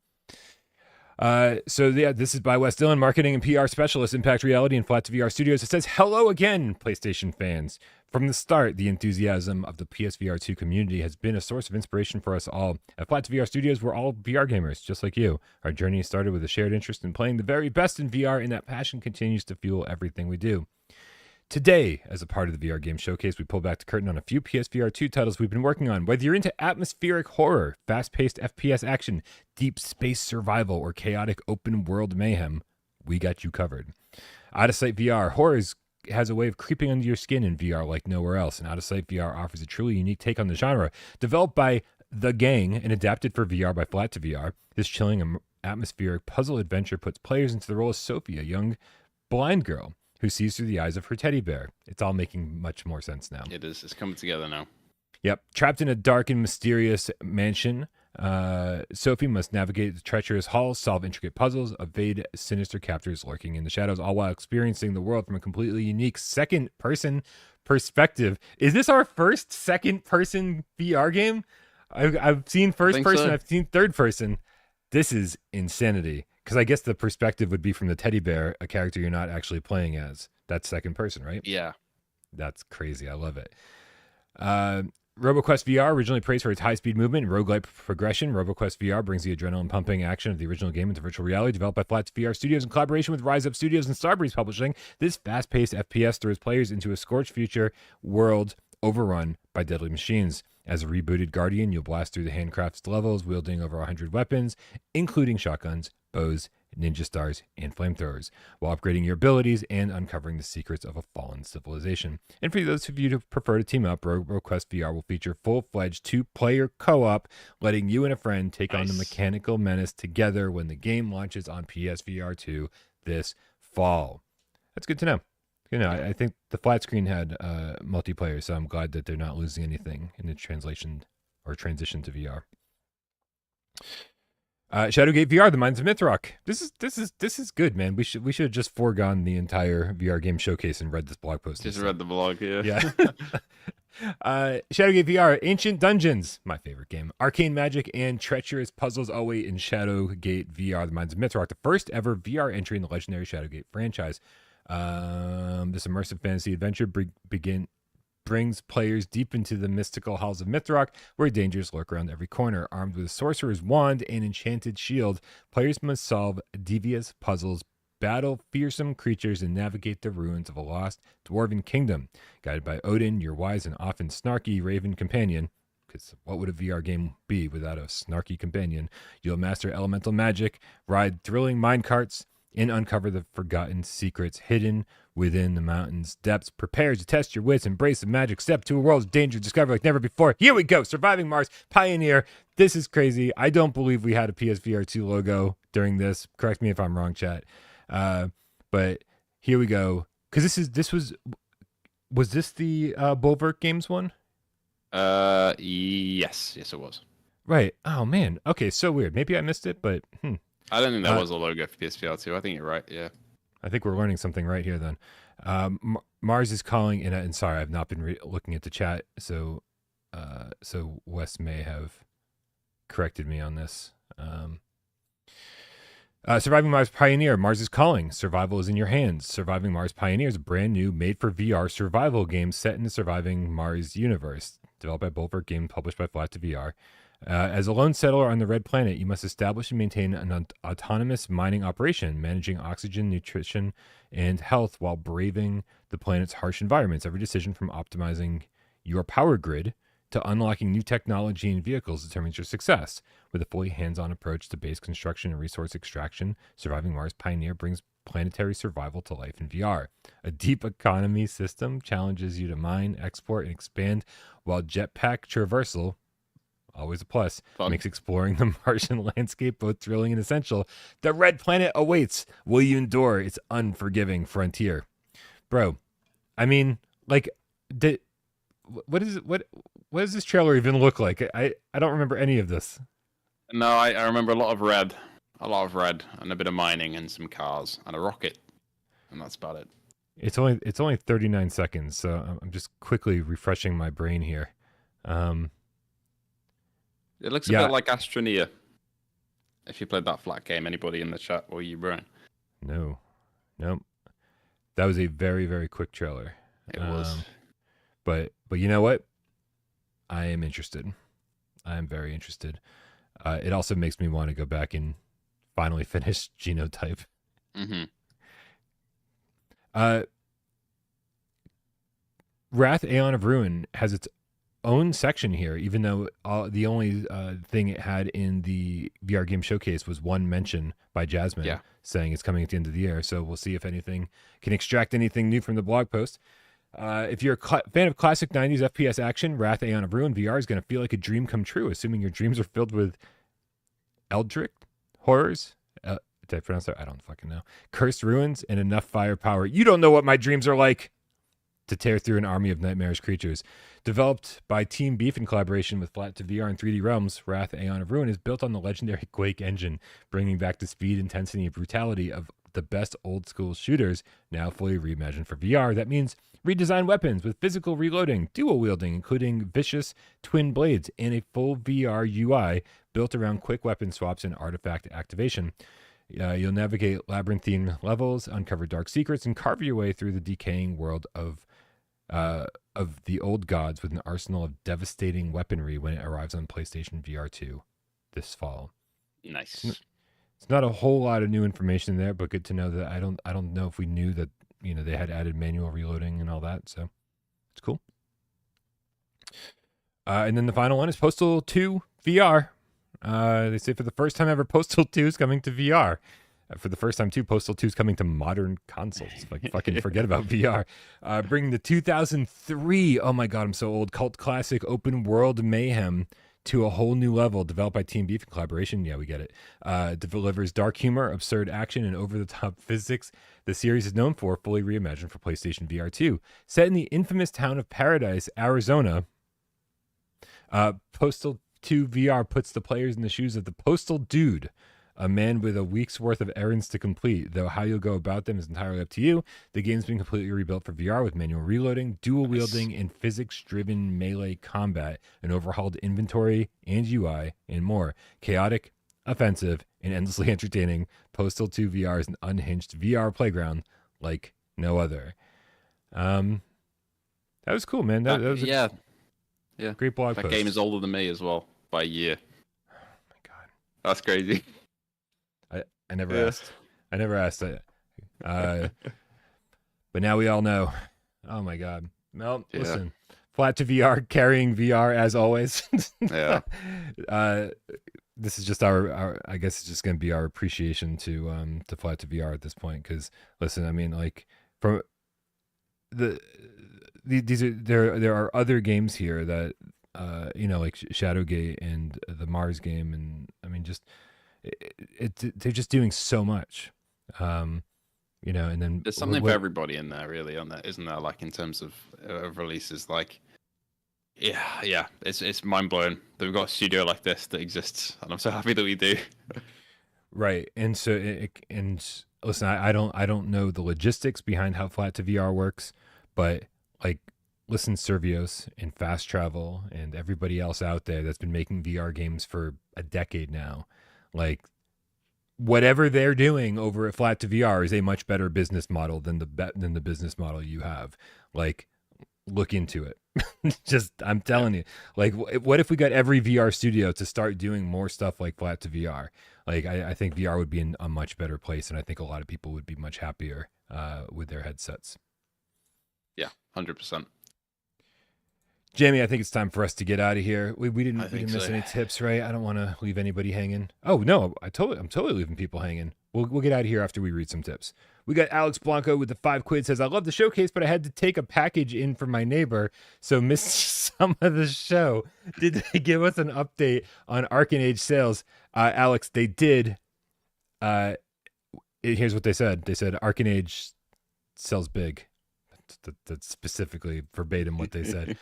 So yeah, this is by Wes Dillon, marketing and PR specialist, Impact Reality and Flat to VR Studios. It says, hello again, PlayStation fans. From the start, the enthusiasm of the PSVR 2 community has been a source of inspiration for us all. At Flat to VR Studios, we're all VR gamers, just like you. Our journey started with a shared interest in playing the very best in VR, and that passion continues to fuel everything we do. Today, as a part of the VR Game Showcase, we pull back the curtain on a few PSVR 2 titles we've been working on. Whether you're into atmospheric horror, fast-paced FPS action, deep space survival, or chaotic open-world mayhem, we got you covered. Out of Sight VR, horror has a way of creeping under your skin in VR like nowhere else, and Out of Sight VR offers a truly unique take on the genre. Developed by The Gang and adapted for VR by Flat to VR, this chilling atmospheric puzzle adventure puts players into the role of Sophie, a young blind girl who sees through the eyes of her teddy bear. It's all making much more sense now. It is. It's coming together now. Yep. Trapped in a dark and mysterious mansion, Sophie must navigate the treacherous halls, solve intricate puzzles, evade sinister captors lurking in the shadows, all while experiencing the world from a completely unique second-person perspective. Is this our first second-person VR game? I've seen first person, so. I've seen third person. This is insanity. Because I guess the perspective would be from the teddy bear, a character you're not actually playing as. That's second person, right? Yeah. That's crazy. I love it. RoboQuest VR, originally praised for its high-speed movement and roguelike progression, RoboQuest VR brings the adrenaline-pumping action of the original game into virtual reality. Developed by Flat VR Studios in collaboration with Rise Up Studios and Starbreeze Publishing, this fast-paced FPS throws players into a scorched future world overrun by deadly machines. As a rebooted Guardian, you'll blast through the handcrafted levels, wielding over 100 weapons, including shotguns, bows, ninja stars, and flamethrowers, while upgrading your abilities and uncovering the secrets of a fallen civilization. And for those of you who prefer to team up, RoboQuest VR will feature full-fledged 2-player co-op, letting you and a friend take on the mechanical menace together when the game launches on PSVR 2 this fall. That's good to know. You know, I think the flat screen had multiplayer, so I'm glad that they're not losing anything in the translation or transition to VR. Shadowgate VR, The Mines of Mithrock. This is good, man. We should have just foregone the entire VR game showcase and read this blog post. Just read the blog, yeah. Shadowgate VR, Ancient Dungeons, my favorite game. Arcane magic and treacherous puzzles await in Shadowgate VR, The Mines of Mithrock, the first ever VR entry in the legendary Shadowgate franchise. This immersive fantasy adventure brings players deep into the mystical halls of Mithrock, where dangers lurk around every corner. Armed with a sorcerer's wand and enchanted shield, players must solve devious puzzles, battle fearsome creatures, and navigate the ruins of a lost dwarven kingdom. Guided by Odin, your wise and often snarky raven companion, because what would a VR game be without a snarky companion? You'll master elemental magic, ride thrilling minecarts, and uncover the forgotten secrets hidden within the mountain's depths. Prepare to test your wits, embrace the magic, step to a world of danger, discover like never before. Here we go, Surviving Mars Pioneer. This is crazy. I don't believe we had a PSVR 2 logo during this. Correct me if I'm wrong, chat. But here we go. Because was this the Bulwark Games one? Yes, it was. Right. Oh man. Okay, so weird. Maybe I missed it, but I don't think that was a logo for PSVR 2. I think you're right, yeah. I think we're learning something right here then. Mars is calling, and sorry, I've not been looking at the chat, so Wes may have corrected me on this. Surviving Mars Pioneer, Mars is calling. Survival is in your hands. Surviving Mars Pioneer is a brand new, made-for-VR survival game set in the Surviving Mars universe. Developed by Bulwark Game, published by Flat to VR. As a lone settler on the Red Planet, you must establish and maintain an autonomous mining operation, managing oxygen, nutrition, and health while braving the planet's harsh environments. Every decision from optimizing your power grid to unlocking new technology and vehicles determines your success. With a fully hands-on approach to base construction and resource extraction, Surviving Mars Pioneer brings planetary survival to life in VR. A deep economy system challenges you to mine, export, and expand, while jetpack traversal, always a plus, makes exploring the Martian landscape both thrilling and essential. The Red Planet awaits. Will you endure its unforgiving frontier? Bro, I mean, like, what does this trailer even look like? I don't remember any of this. No, I remember a lot of red, and a bit of mining, and some cars, and a rocket, and that's about it. It's only 39 seconds, so I'm just quickly refreshing my brain here. It looks a bit like Astroneer. If you played that flat game, anybody in the chat or you, Bryan? No, nope. That was a very, very quick trailer. It was. But you know what? I am interested. I am very interested. It also makes me want to go back and finally finish Genotype. Mm-hmm. Wrath Aeon of Ruin has its own section here, even though the only thing it had in the VR game showcase was one mention by Jasmine saying it's coming at the end of the year. So we'll see if anything can extract anything new from the blog post. If you're a fan of classic 90s FPS action, Wrath Aeon of Ruin VR is going to feel like a dream come true, assuming your dreams are filled with Eldritch horrors. Did I pronounce that? I don't fucking know. Cursed ruins and enough firepower. You don't know what my dreams are like. To tear through an army of nightmarish creatures. Developed by Team Beef in collaboration with Flat to VR and 3D Realms, Wrath Aeon of Ruin is built on the legendary Quake engine, bringing back the speed, intensity, and brutality of the best old school shooters, now fully reimagined for VR. That means redesigned weapons with physical reloading, dual wielding, including vicious twin blades, and a full VR UI built around quick weapon swaps and artifact activation. You'll navigate labyrinthine levels, uncover dark secrets, and carve your way through the decaying world of the old gods with an arsenal of devastating weaponry when it arrives on PlayStation VR 2 this fall. Nice. It's not a whole lot of new information there, but good to know that I don't know if we knew that, you know, they had added manual reloading and all that, so it's cool. And then the final one is Postal 2 VR. They say for the first time ever, Postal 2 is coming to VR. For the first time, too, Postal 2 is coming to modern consoles. Like, fucking forget about VR. Bringing the 2003, oh my god, I'm so old, cult classic open world mayhem to a whole new level. Developed by Team Beef in collaboration. Yeah, we get it. Delivers dark humor, absurd action, and over-the-top physics. The series is known for, fully reimagined for PlayStation VR 2. Set in the infamous town of Paradise, Arizona, Postal 2 VR puts the players in the shoes of the Postal Dude, a man with a week's worth of errands to complete, though how you'll go about them is entirely up to you. The game's been completely rebuilt for VR with manual reloading, dual wielding, and physics-driven melee combat, an overhauled inventory and UI, and more. Chaotic, offensive, and endlessly entertaining, Postal 2 VR is an unhinged VR playground like no other. That was cool, man. That was yeah. Great blog post. That game is older than me as well by a year. Oh my god, that's crazy. I never asked. I never asked it. But now we all know. Oh my god. Well, listen. Flat to VR, carrying VR as always. Yeah. This is just our I guess it's just going to be our appreciation to Flat to VR at this point, cuz listen, I mean, like, from these are there are other games here that you know, like Shadowgate and the Mars game, and I mean, just they're just doing so much, you know. And then there's something for everybody in there, really, on that, isn't there? Like, in terms of releases, like, yeah, it's mind blowing that we've got a studio like this that exists, and I'm so happy that we do. Right. And so, listen, I don't know the logistics behind how flat to VR works, but like, listen, Servios and Fast Travel and everybody else out there that's been making VR games for a decade now, like, whatever they're doing over at Flat to VR is a much better business model than the business model you have. Like, look into it. Just, I'm telling you, like, what if we got every VR studio to start doing more stuff like Flat to VR? Like, I think VR would be in a much better place, and I think a lot of people would be much happier with their headsets. Yeah, 100%. Jamie, I think it's time for us to get out of here. We didn't miss any tips, right? I don't want to leave anybody hanging. Oh no, I'm totally leaving people hanging. We'll get out of here after we read some tips. We got Alex Blanco with the 5 quid, says, I love the showcase, but I had to take a package in for my neighbor, so missed some of the show. Did they give us an update on Arcanage sales? Alex, they did. Here's what they said. They said Arcanage sells big. That's specifically verbatim what they said.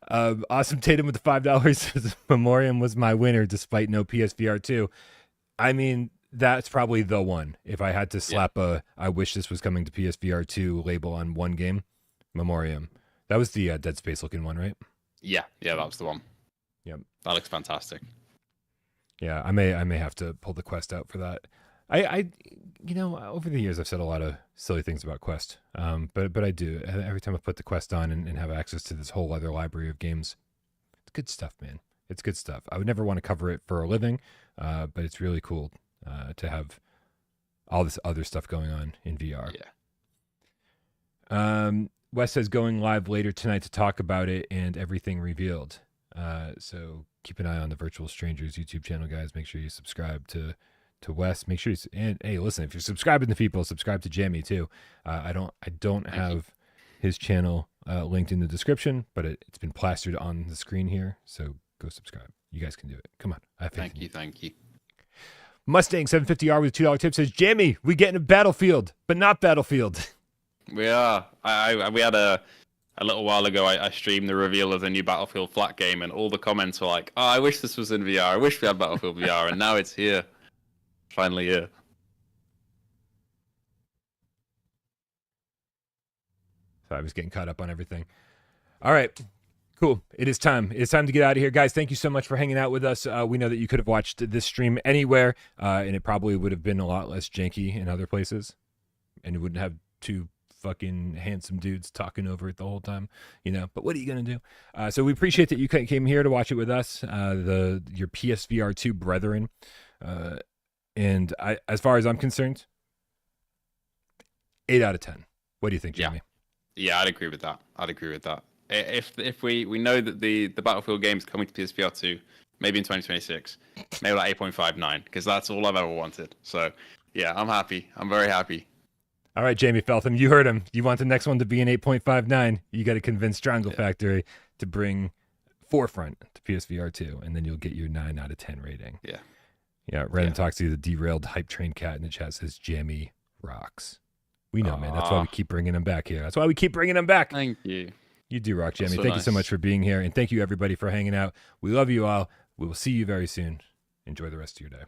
Awesome Tatum with the $5 says Memoreum was my winner despite no PSVR 2. I mean, that's probably the one. If I had to slap I wish this was coming to PSVR 2 label on one game, Memoreum. That was the Dead Space looking one, right? Yeah, that was the one. Yep. That looks fantastic. Yeah, I may have to pull the Quest out for that. I over the years I've said a lot of silly things about Quest, but I do. Every time I put the Quest on and have access to this whole other library of games, it's good stuff, man. It's good stuff. I would never want to cover it for a living, but it's really cool to have all this other stuff going on in VR. Yeah. Wes says going live later tonight to talk about it and everything revealed. So keep an eye on the Virtual Strangers YouTube channel, guys. Make sure you subscribe to Wes. Make sure and hey, listen, if you're subscribing to people, subscribe to Jammy too. I don't have his channel linked in the description, but it's been plastered on the screen here. So go subscribe. You guys can do it. Come on. I have faith in you. Thank you. Mustang 750R with $2 tip says, Jammy, we get in a Battlefield, but not Battlefield. We are. We had a little while ago, I streamed the reveal of the new Battlefield flat game, and all the comments were like, oh, I wish this was in VR. I wish we had Battlefield VR, and now it's here. Finally here. So I was getting caught up on everything. All right. Cool. It is time. It's time to get out of here. Guys, thank you so much for hanging out with us. We know that you could have watched this stream anywhere, and it probably would have been a lot less janky in other places, and it wouldn't have two fucking handsome dudes talking over it the whole time, but what are you going to do? So we appreciate that you came here to watch it with us, your PSVR 2 brethren. And as far as I'm concerned, 8 out of 10. What do you think, Jamie? Yeah, I'd agree with that. If we know that the Battlefield game is coming to PSVR 2, maybe in 2026, maybe like 8.59, because that's all I've ever wanted. So, yeah, I'm happy. I'm very happy. All right, Jamie Feltham, you heard him. You want the next one to be an 8.59, you got to convince Triangle Factory to bring Forefront to PSVR 2, and then you'll get your 9 out of 10 rating. Yeah, Ren talks to you, the derailed hype train cat in the chat says, Jammy rocks. We know, man. That's why we keep bringing him back here. Thank you. You do rock, Jammy. So thank nice. you so much for being here, and thank you, everybody, for hanging out. We love you all. We will see you very soon. Enjoy the rest of your day.